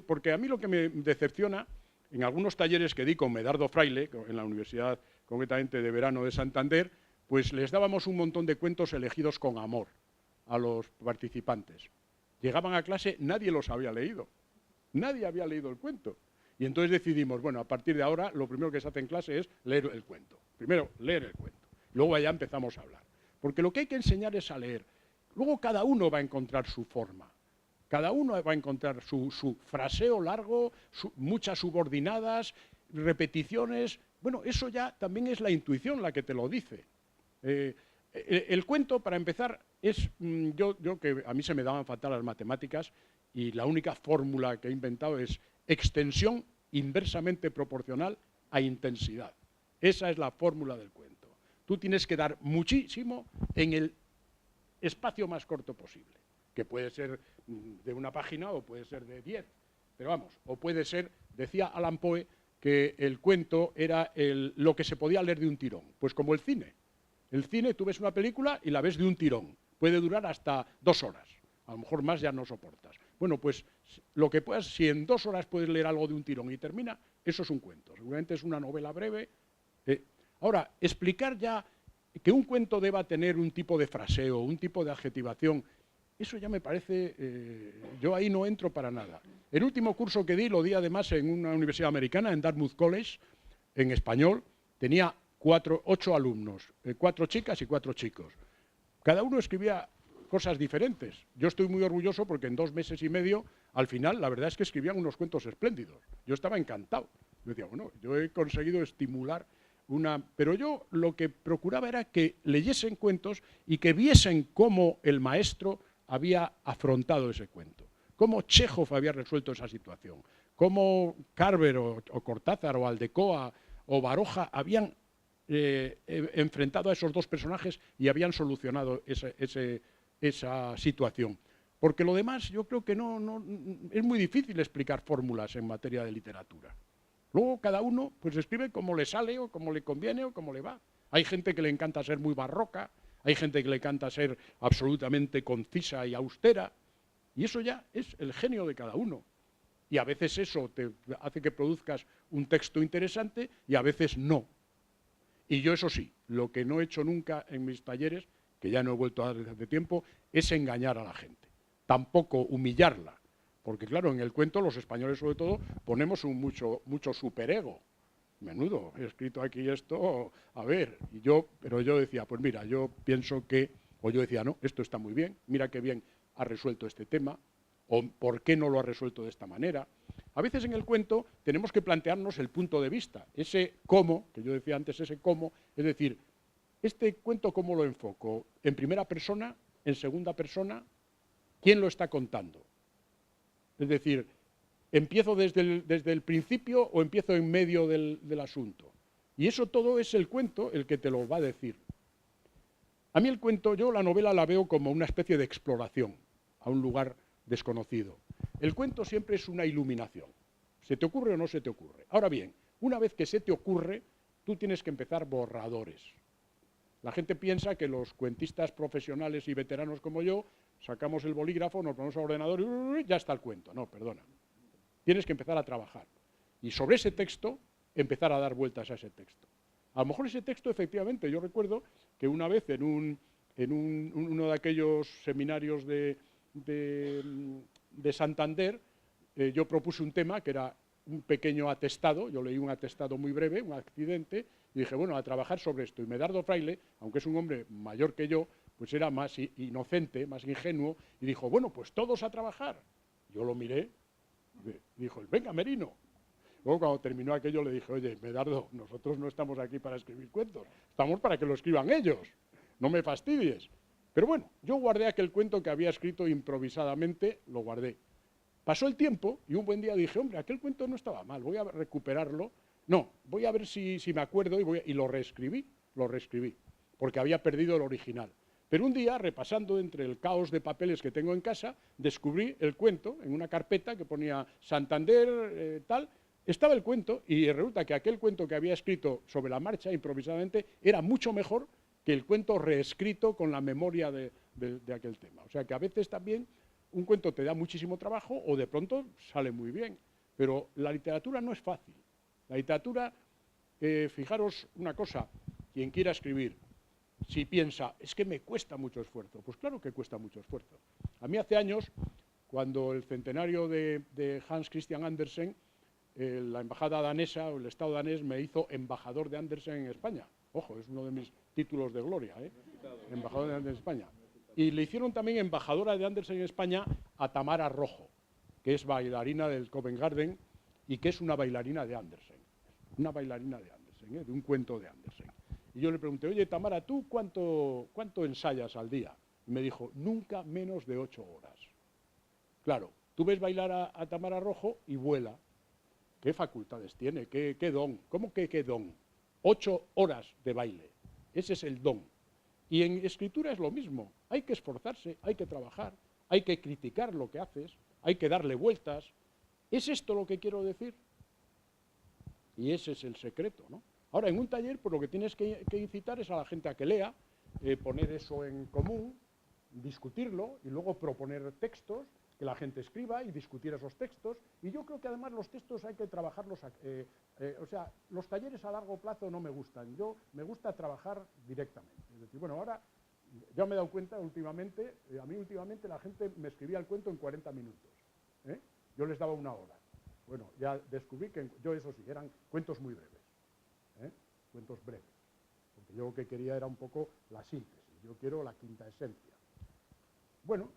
Porque a mí lo que me decepciona, en algunos talleres que di con Medardo Fraile, en la Universidad concretamente de Verano de Santander, pues les dábamos un montón de cuentos elegidos con amor a los participantes. Llegaban a clase, nadie los había leído. Nadie había leído el cuento. Y entonces decidimos, bueno, a partir de ahora lo primero que se hace en clase es leer el cuento. Primero, leer el cuento. Luego ya empezamos a hablar. Porque lo que hay que enseñar es a leer. Luego cada uno va a encontrar su forma. Cada uno va a encontrar su fraseo largo, muchas subordinadas, repeticiones. Bueno, eso ya también es la intuición la que te lo dice. El cuento, para empezar, es yo que a mí se me daban fatal las matemáticas y la única fórmula que he inventado es extensión inversamente proporcional a intensidad. Esa es la fórmula del cuento. Tú tienes que dar muchísimo en el espacio más corto posible, que puede ser de una página o puede ser de 10, pero vamos, o puede ser, decía Allan Poe, que el cuento era lo que se podía leer de un tirón, pues como el cine. El cine, tú ves una película y la ves de un tirón, puede durar hasta 2 horas, a lo mejor más ya no soportas. Bueno, pues lo que puedas, si en 2 horas puedes leer algo de un tirón y termina, eso es un cuento, seguramente es una novela breve. Ahora, explicar ya que un cuento deba tener un tipo de fraseo, un tipo de adjetivación, eso ya me parece, yo ahí no entro para nada. El último curso que di, lo di además en una universidad americana, en Dartmouth College, en español, tenía 8 alumnos, 4 chicas y 4 chicos. Cada uno escribía cosas diferentes. Yo estoy muy orgulloso porque en 2 meses y medio, al final, la verdad es que escribían unos cuentos espléndidos. Yo estaba encantado. Yo decía, bueno, yo he conseguido estimular pero yo lo que procuraba era que leyesen cuentos y que viesen cómo el maestro había afrontado ese cuento, cómo Chekhov había resuelto esa situación, cómo Carver o Cortázar o Aldecoa o Baroja habían enfrentado a esos 2 personajes y habían solucionado esa situación. Porque lo demás yo creo que es muy difícil explicar fórmulas en materia de literatura. Luego cada uno pues escribe como le sale o como le conviene o como le va. Hay gente que le encanta ser muy barroca, hay gente que le encanta ser absolutamente concisa y austera, y eso ya es el genio de cada uno. Y a veces eso te hace que produzcas un texto interesante y a veces no. Y yo eso sí, lo que no he hecho nunca en mis talleres, que ya no he vuelto a dar desde hace tiempo, es engañar a la gente. Tampoco humillarla. Porque claro, en el cuento los españoles sobre todo ponemos mucho superego. Menudo, he escrito aquí esto, a ver, pero yo decía, pues mira, yo pienso que, o yo decía, no, esto está muy bien, mira qué bien ha resuelto este tema, o por qué no lo ha resuelto de esta manera. A veces en el cuento tenemos que plantearnos el punto de vista, ese cómo, que yo decía antes, ese cómo, es decir, este cuento cómo lo enfoco, en primera persona, en segunda persona, ¿quién lo está contando? Es decir, ¿empiezo desde el principio o empiezo en medio del asunto? Y eso todo es el cuento el que te lo va a decir. A mí el cuento, yo la novela la veo como una especie de exploración a un lugar desconocido. El cuento siempre es una iluminación. ¿Se te ocurre o no se te ocurre? Ahora bien, una vez que se te ocurre, tú tienes que empezar borradores. La gente piensa que los cuentistas profesionales y veteranos como yo sacamos el bolígrafo, nos ponemos al ordenador y ya está el cuento. No, perdona. Tienes que empezar a trabajar. Y sobre ese texto, empezar a dar vueltas a ese texto. A lo mejor ese texto, efectivamente, yo recuerdo que una vez en uno de aquellos seminarios de Santander, yo propuse un tema que era un pequeño atestado, yo leí un atestado muy breve, un accidente, y dije, bueno, a trabajar sobre esto. Y Medardo Fraile, aunque es un hombre mayor que yo, pues era más inocente, más ingenuo, y dijo, bueno, pues todos a trabajar. Yo lo miré, y dijo, venga, Merino. Luego, cuando terminó aquello, le dije, oye, Medardo, nosotros no estamos aquí para escribir cuentos, estamos para que lo escriban ellos, no me fastidies. Pero bueno, yo guardé aquel cuento que había escrito improvisadamente, lo guardé. Pasó el tiempo y un buen día dije, hombre, aquel cuento no estaba mal, voy a recuperarlo. No, voy a ver si me acuerdo y lo reescribí, porque había perdido el original. Pero un día, repasando entre el caos de papeles que tengo en casa, descubrí el cuento en una carpeta que ponía Santander, tal. Estaba el cuento y resulta que aquel cuento que había escrito sobre la marcha improvisadamente era mucho mejor que el cuento reescrito con la memoria de aquel tema. O sea que a veces también un cuento te da muchísimo trabajo o de pronto sale muy bien. Pero la literatura no es fácil. La literatura, fijaros una cosa, quien quiera escribir, si piensa, es que me cuesta mucho esfuerzo, pues claro que cuesta mucho esfuerzo. A mí hace años, cuando el centenario de Hans Christian Andersen, la embajada danesa o el Estado danés me hizo embajador de Andersen en España. Ojo, es uno de mis títulos de gloria, embajador de Andersen en España. Y le hicieron también embajadora de Andersen en España a Tamara Rojo, que es bailarina del Covent Garden y que es una bailarina de Andersen. Una bailarina de Andersen, de un cuento de Andersen. Y yo le pregunté, oye, Tamara, ¿tú cuánto ensayas al día? Y me dijo, nunca menos de 8 horas. Claro, tú ves bailar a Tamara Rojo y vuela. ¿Qué facultades tiene? ¿Qué don? ¿Cómo que qué don? 8 horas de baile. Ese es el don. Y en escritura es lo mismo. Hay que esforzarse, hay que trabajar, hay que criticar lo que haces, hay que darle vueltas. ¿Es esto lo que quiero decir? Y ese es el secreto, ¿no? Ahora, en un taller, pues lo que tienes que incitar es a la gente a que lea, poner eso en común, discutirlo y luego proponer textos, que la gente escriba y discutir esos textos. Y yo creo que además los textos hay que trabajarlos, o sea, los talleres a largo plazo no me gustan. Me gusta trabajar directamente. Es decir, bueno, ahora ya me he dado cuenta últimamente, a mí últimamente la gente me escribía el cuento en 40 minutos. Yo les daba 1 hora. Bueno, ya descubrí que yo, eso sí, eran cuentos muy breves. Cuentos breves. Porque yo lo que quería era un poco la síntesis. Yo quiero la quinta esencia. Bueno,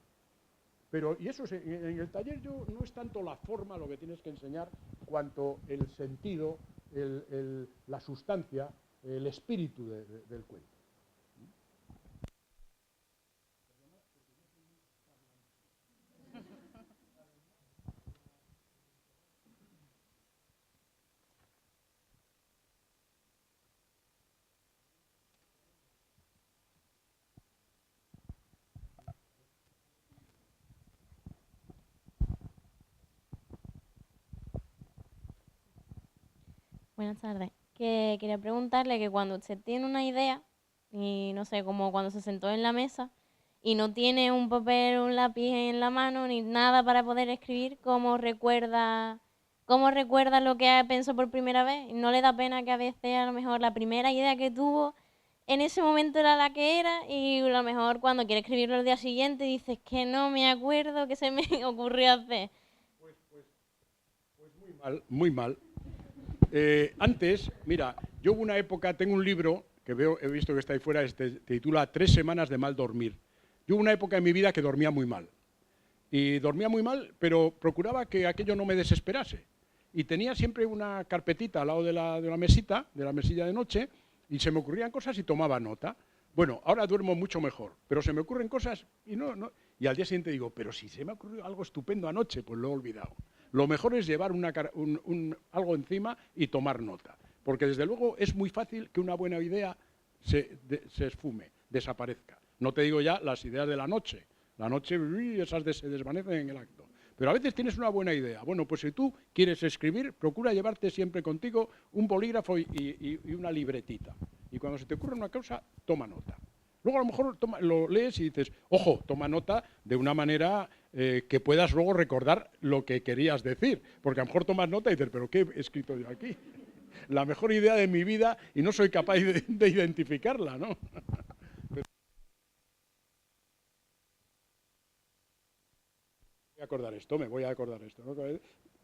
pero, y eso en el taller no es tanto la forma lo que tienes que enseñar, cuanto el sentido, la sustancia, el espíritu del cuento. Buenas tardes. Que quería preguntarle que cuando usted tiene una idea, y no sé, como cuando se sentó en la mesa y no tiene un papel, un lápiz en la mano, ni nada para poder escribir, ¿cómo recuerda lo que pensó por primera vez? ¿No le da pena que a veces a lo mejor la primera idea que tuvo en ese momento era la que era y a lo mejor cuando quiere escribirlo el día siguiente dices que no me acuerdo qué se me ocurrió hacer? Pues muy mal, muy mal. Antes, mira, yo hubo una época, tengo un libro que he visto que está ahí fuera, se titula 3 semanas de mal dormir. Yo hubo una época en mi vida que dormía muy mal. Y dormía muy mal, pero procuraba que aquello no me desesperase. Y tenía siempre una carpetita al lado de la mesita, de la mesilla de noche, y se me ocurrían cosas y tomaba nota. Bueno, ahora duermo mucho mejor, pero se me ocurren cosas y y al día siguiente digo, pero si se me ha ocurrido algo estupendo anoche, pues lo he olvidado. Lo mejor es llevar algo encima y tomar nota, porque desde luego es muy fácil que una buena idea se esfume, desaparezca. No te digo ya las ideas de la noche. La noche, esas se desvanecen en el acto. Pero a veces tienes una buena idea. Bueno, pues si tú quieres escribir, procura llevarte siempre contigo un bolígrafo y una libretita. Y cuando se te ocurre una cosa, toma nota. Luego a lo mejor lo lees y dices, ojo, toma nota de una manera que puedas luego recordar lo que querías decir. Porque a lo mejor tomas nota y dices, ¿pero qué he escrito yo aquí? La mejor idea de mi vida y no soy capaz de identificarla, ¿no? Me voy a acordar esto, ¿no?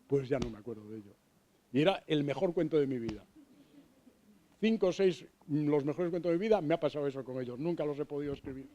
Pues ya no me acuerdo de ello. Y era el mejor cuento de mi vida. 5 o 6, los mejores cuentos de mi vida, me ha pasado eso con ellos. Nunca los he podido escribir.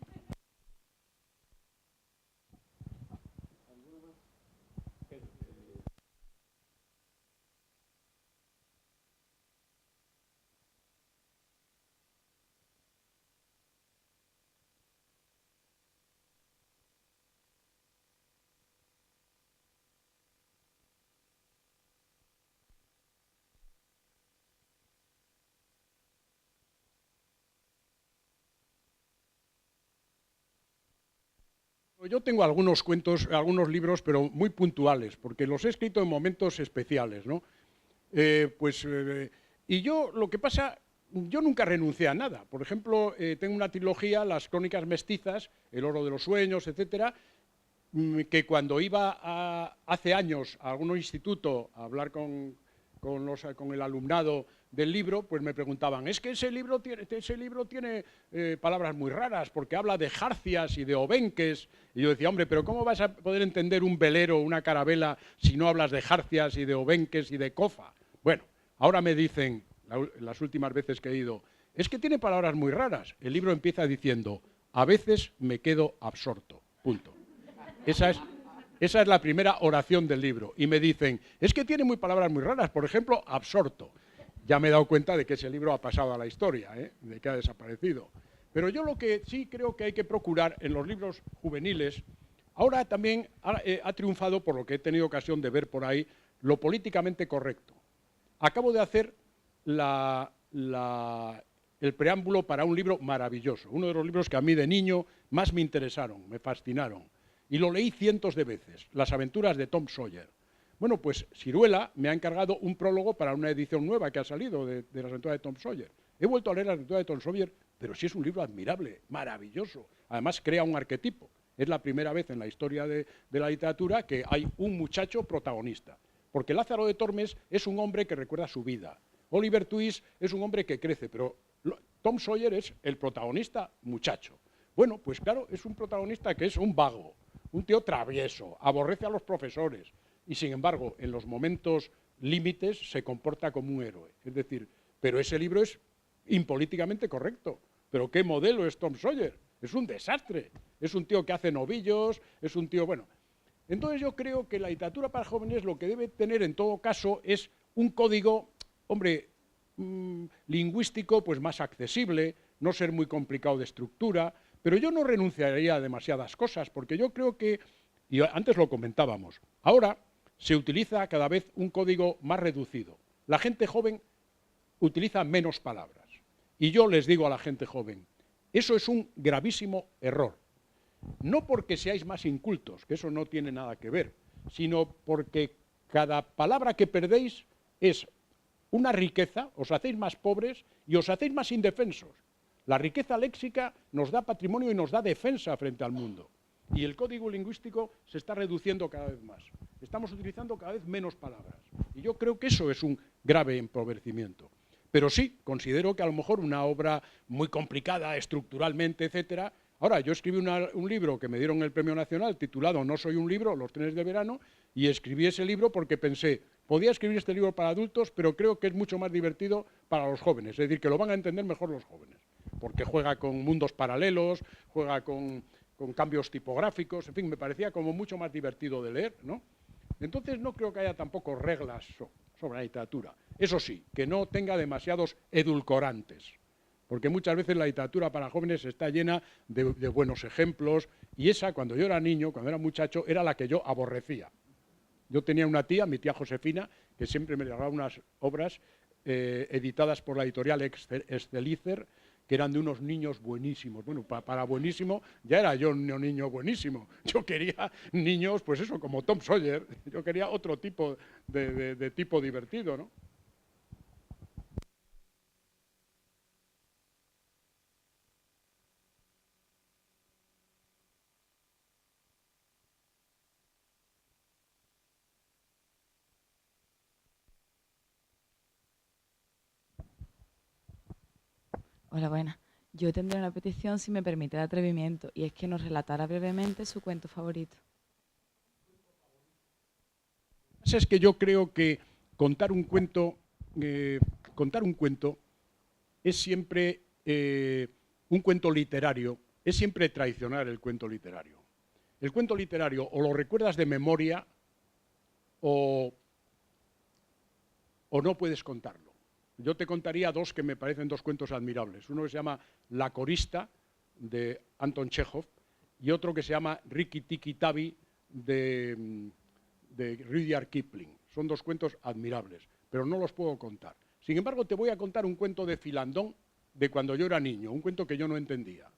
Yo tengo algunos cuentos, algunos libros, pero muy puntuales, porque los he escrito en momentos especiales, ¿no? Y yo, lo que pasa, yo nunca renuncié a nada. Por ejemplo, tengo una trilogía, Las Crónicas Mestizas, El Oro de los Sueños, etcétera, que cuando iba hace años a algún instituto a hablar con el alumnado del libro, pues me preguntaban, es que ese libro tiene palabras muy raras, porque habla de jarcias y de obenques. Y yo decía, hombre, pero ¿cómo vas a poder entender un velero o una carabela si no hablas de jarcias y de obenques y de cofa? Bueno, ahora me dicen, las últimas veces que he ido, es que tiene palabras muy raras. El libro empieza diciendo, a veces me quedo absorto, punto. Esa es la primera oración del libro. Y me dicen, es que tiene palabras muy raras, por ejemplo, absorto. Ya me he dado cuenta de que ese libro ha pasado a la historia, de que ha desaparecido. Pero yo lo que sí creo que hay que procurar en los libros juveniles, ahora también ha triunfado, por lo que he tenido ocasión de ver por ahí, lo políticamente correcto. Acabo de hacer el preámbulo para un libro maravilloso, uno de los libros que a mí de niño más me interesaron, me fascinaron. Y lo leí cientos de veces, Las aventuras de Tom Sawyer. Bueno, pues Siruela me ha encargado un prólogo para una edición nueva que ha salido de Las aventuras de Tom Sawyer. He vuelto a leer Las aventuras de Tom Sawyer, pero sí es un libro admirable, maravilloso. Además crea un arquetipo. Es la primera vez en la historia de la literatura que hay un muchacho protagonista. Porque Lázaro de Tormes es un hombre que recuerda su vida. Oliver Twist es un hombre que crece, pero Tom Sawyer es el protagonista muchacho. Bueno, pues claro, es un protagonista que es un vago, un tío travieso, aborrece a los profesores y, sin embargo, en los momentos límites se comporta como un héroe. Es decir, pero ese libro es impolíticamente correcto. ¿Pero qué modelo es Tom Sawyer? Es un desastre. Es un tío que hace novillos, es un tío, bueno. Entonces yo creo que la literatura para jóvenes lo que debe tener en todo caso es un código, hombre, lingüístico pues más accesible, no ser muy complicado de estructura, pero yo no renunciaría a demasiadas cosas, porque yo creo que, y antes lo comentábamos, ahora se utiliza cada vez un código más reducido. La gente joven utiliza menos palabras. Y yo les digo a la gente joven, eso es un gravísimo error. No porque seáis más incultos, que eso no tiene nada que ver, sino porque cada palabra que perdéis es una riqueza, os hacéis más pobres y os hacéis más indefensos. La riqueza léxica nos da patrimonio y nos da defensa frente al mundo. Y el código lingüístico se está reduciendo cada vez más. Estamos utilizando cada vez menos palabras. Y yo creo que eso es un grave empobrecimiento. Pero sí, considero que a lo mejor una obra muy complicada estructuralmente, etcétera. Ahora, yo escribí un libro que me dieron el Premio Nacional titulado No soy un libro, los trenes de verano, y escribí ese libro porque pensé, podía escribir este libro para adultos, pero creo que es mucho más divertido para los jóvenes, es decir, que lo van a entender mejor los jóvenes, porque juega con mundos paralelos, juega con cambios tipográficos, en fin, me parecía como mucho más divertido de leer, ¿no? Entonces no creo que haya tampoco reglas sobre la literatura. Eso sí, que no tenga demasiados edulcorantes, porque muchas veces la literatura para jóvenes está llena de buenos ejemplos, y esa, cuando yo era niño, cuando era muchacho, era la que yo aborrecía. Yo tenía una tía, mi tía Josefina, que siempre me regalaba unas obras editadas por la editorial Excelícer, que eran de unos niños buenísimos. Bueno, para buenísimo, ya era yo un niño buenísimo. Yo quería niños, pues eso, como Tom Sawyer. Yo quería otro tipo de tipo divertido, ¿no? Hola, buenas. Yo tendría una petición, si me permite el atrevimiento, y es que nos relatara brevemente su cuento favorito. Es que yo creo que contar un cuento es siempre un cuento literario, es siempre traicionar el cuento literario. El cuento literario o lo recuerdas de memoria o no puedes contarlo. Yo te contaría dos que me parecen dos cuentos admirables. Uno que se llama La corista, de Anton Chekhov, y otro que se llama Rikki Tikki Tavi, de Rudyard Kipling. Son dos cuentos admirables, pero no los puedo contar. Sin embargo, te voy a contar un cuento de Filandón de cuando yo era niño, un cuento que yo no entendía.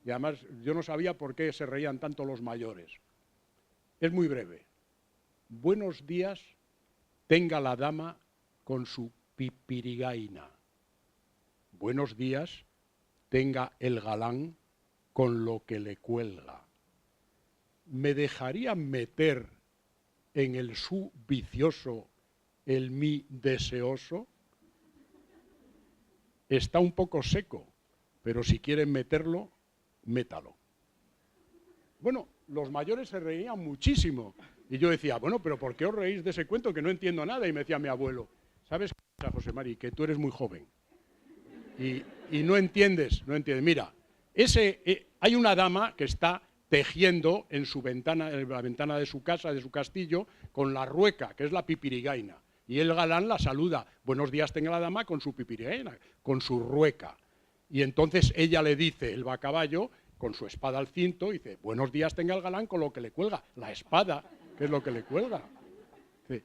Y además yo no sabía por qué se reían tanto los mayores. Es muy breve. Buenos días tenga la dama con su pipirigaina. Buenos días tenga el galán con lo que le cuelga. ¿Me dejaría meter en el su vicioso el mi deseoso? Está un poco seco, pero si quieren meterlo, métalo. Bueno, los mayores se reían muchísimo. Y yo decía, bueno, pero ¿por qué os reís de ese cuento que no entiendo nada? Y me decía mi abuelo, ¿sabes qué pasa, José Mari? Que tú eres muy joven. Y no entiendes. Mira, hay una dama que está tejiendo en su ventana, en la ventana de su casa, de su castillo, con la rueca, que es la pipirigaina. Y el galán la saluda. Buenos días tenga la dama con su pipirigaina, con su rueca. Y entonces ella le dice, él va a caballo, con su espada al cinto, y dice, buenos días tenga el galán con lo que le cuelga, la espada, que es lo que le cuelga. Sí.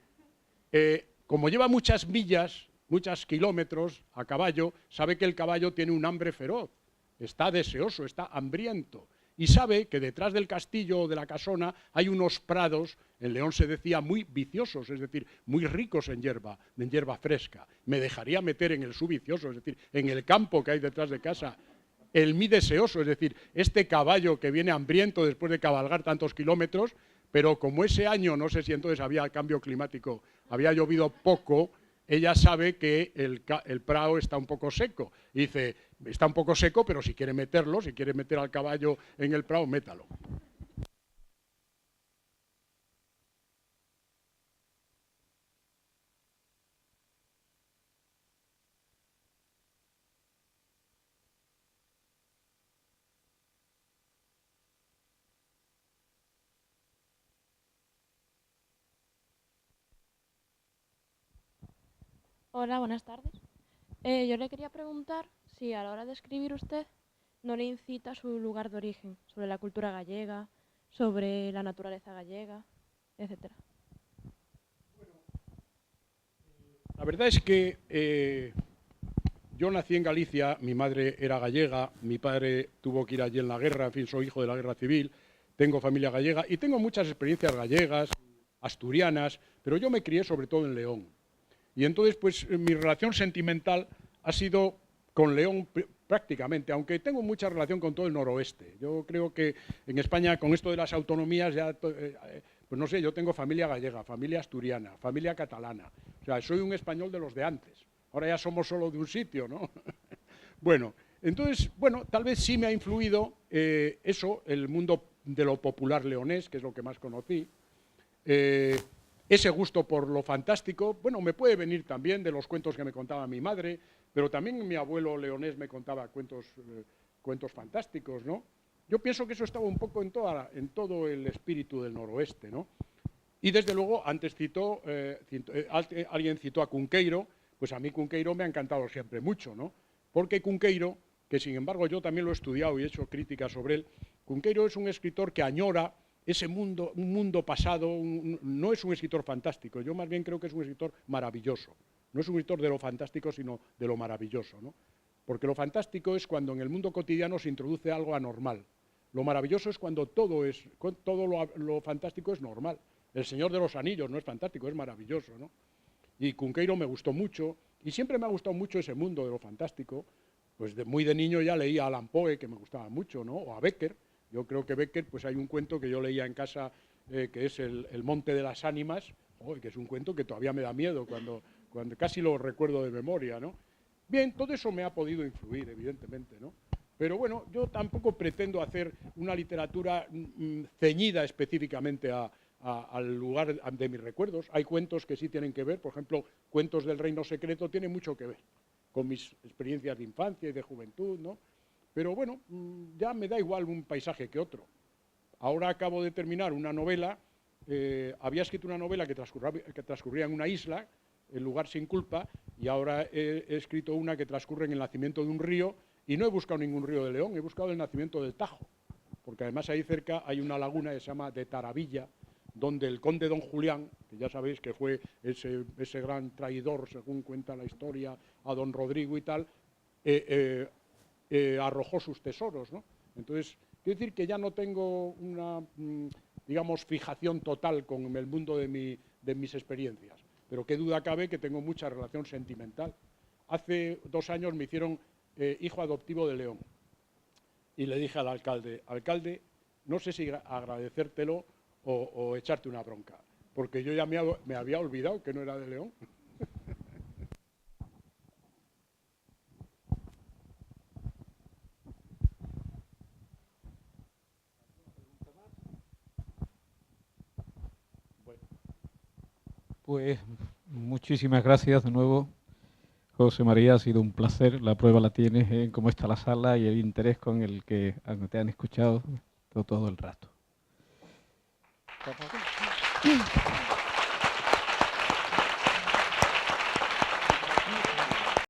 Como lleva muchas millas, muchos kilómetros a caballo, sabe que el caballo tiene un hambre feroz, está deseoso, está hambriento. Y sabe que detrás del castillo o de la casona hay unos prados, en León se decía, muy viciosos, es decir, muy ricos en hierba fresca. Me dejaría meter en el su vicioso, es decir, en el campo que hay detrás de casa, el mi deseoso, es decir, este caballo que viene hambriento después de cabalgar tantos kilómetros, pero como ese año, no sé si entonces había cambio climático, había llovido poco, ella sabe que el prado está un poco seco. Y dice, está un poco seco, pero si quiere meterlo, si quiere meter al caballo en el prado, métalo. Hola, buenas tardes. Yo le quería preguntar si a la hora de escribir usted no le incita su lugar de origen, sobre la cultura gallega, sobre la naturaleza gallega, etcétera. La verdad es que yo nací en Galicia, mi madre era gallega, mi padre tuvo que ir allí en la guerra, en fin, soy hijo de la guerra civil, tengo familia gallega y tengo muchas experiencias gallegas, asturianas, pero yo me crié sobre todo en León. Y entonces, pues, mi relación sentimental ha sido con León prácticamente, aunque tengo mucha relación con todo el noroeste. Yo creo que en España, con esto de las autonomías, ya, pues no sé, yo tengo familia gallega, familia asturiana, familia catalana. O sea, soy un español de los de antes. Ahora ya somos solo de un sitio, ¿no? Bueno, entonces, bueno, tal vez sí me ha influido eso, el mundo de lo popular leonés, que es lo que más conocí. Ese gusto por lo fantástico, bueno, me puede venir también de los cuentos que me contaba mi madre, pero también mi abuelo leonés me contaba cuentos fantásticos, ¿no? Yo pienso que eso estaba un poco en todo el espíritu del noroeste, ¿no? Y desde luego, antes alguien citó a Cunqueiro, pues a mí Cunqueiro me ha encantado siempre mucho, ¿no? Porque Cunqueiro, que sin embargo yo también lo he estudiado y he hecho críticas sobre él, Cunqueiro es un escritor que añora ese mundo, un mundo pasado, no es un escritor fantástico, yo más bien creo que es un escritor maravilloso. No es un escritor de lo fantástico, sino de lo maravilloso, ¿no? Porque lo fantástico es cuando en el mundo cotidiano se introduce algo anormal. Lo maravilloso es cuando todo lo fantástico es normal. El Señor de los Anillos no es fantástico, es maravilloso, ¿no? Y Cunqueiro me gustó mucho, y siempre me ha gustado mucho ese mundo de lo fantástico. Pues muy de niño ya leía a Allan Poe, que me gustaba mucho, ¿no? O a Becker. Yo creo que Becker, pues hay un cuento que yo leía en casa, que es el Monte de las Ánimas, que es un cuento que todavía me da miedo, cuando casi lo recuerdo de memoria, ¿no? Bien, todo eso me ha podido influir, evidentemente, ¿no? Pero bueno, yo tampoco pretendo hacer una literatura ceñida específicamente a al lugar de mis recuerdos. Hay cuentos que sí tienen que ver, por ejemplo, Cuentos del Reino Secreto tiene mucho que ver con mis experiencias de infancia y de juventud, ¿no? Pero bueno, ya me da igual un paisaje que otro. Ahora acabo de terminar una novela, había escrito una novela que transcurría en una isla, El lugar sin culpa, y ahora he escrito una que transcurre en el nacimiento de un río, y no he buscado ningún río de León, he buscado el nacimiento del Tajo, porque además ahí cerca hay una laguna que se llama de Taravilla, donde el conde don Julián, que ya sabéis que fue ese gran traidor, según cuenta la historia, a don Rodrigo y tal, arrojó sus tesoros, ¿no? Entonces, quiero decir que ya no tengo una, digamos, fijación total con el mundo de mis experiencias, pero qué duda cabe que tengo mucha relación sentimental. Hace 2 años me hicieron hijo adoptivo de León y le dije al alcalde, no sé si agradecértelo o echarte una bronca, porque yo ya me había olvidado que no era de León. Pues muchísimas gracias de nuevo, José María, ha sido un placer. La prueba la tienes en cómo está la sala y el interés con el que te han escuchado todo el rato.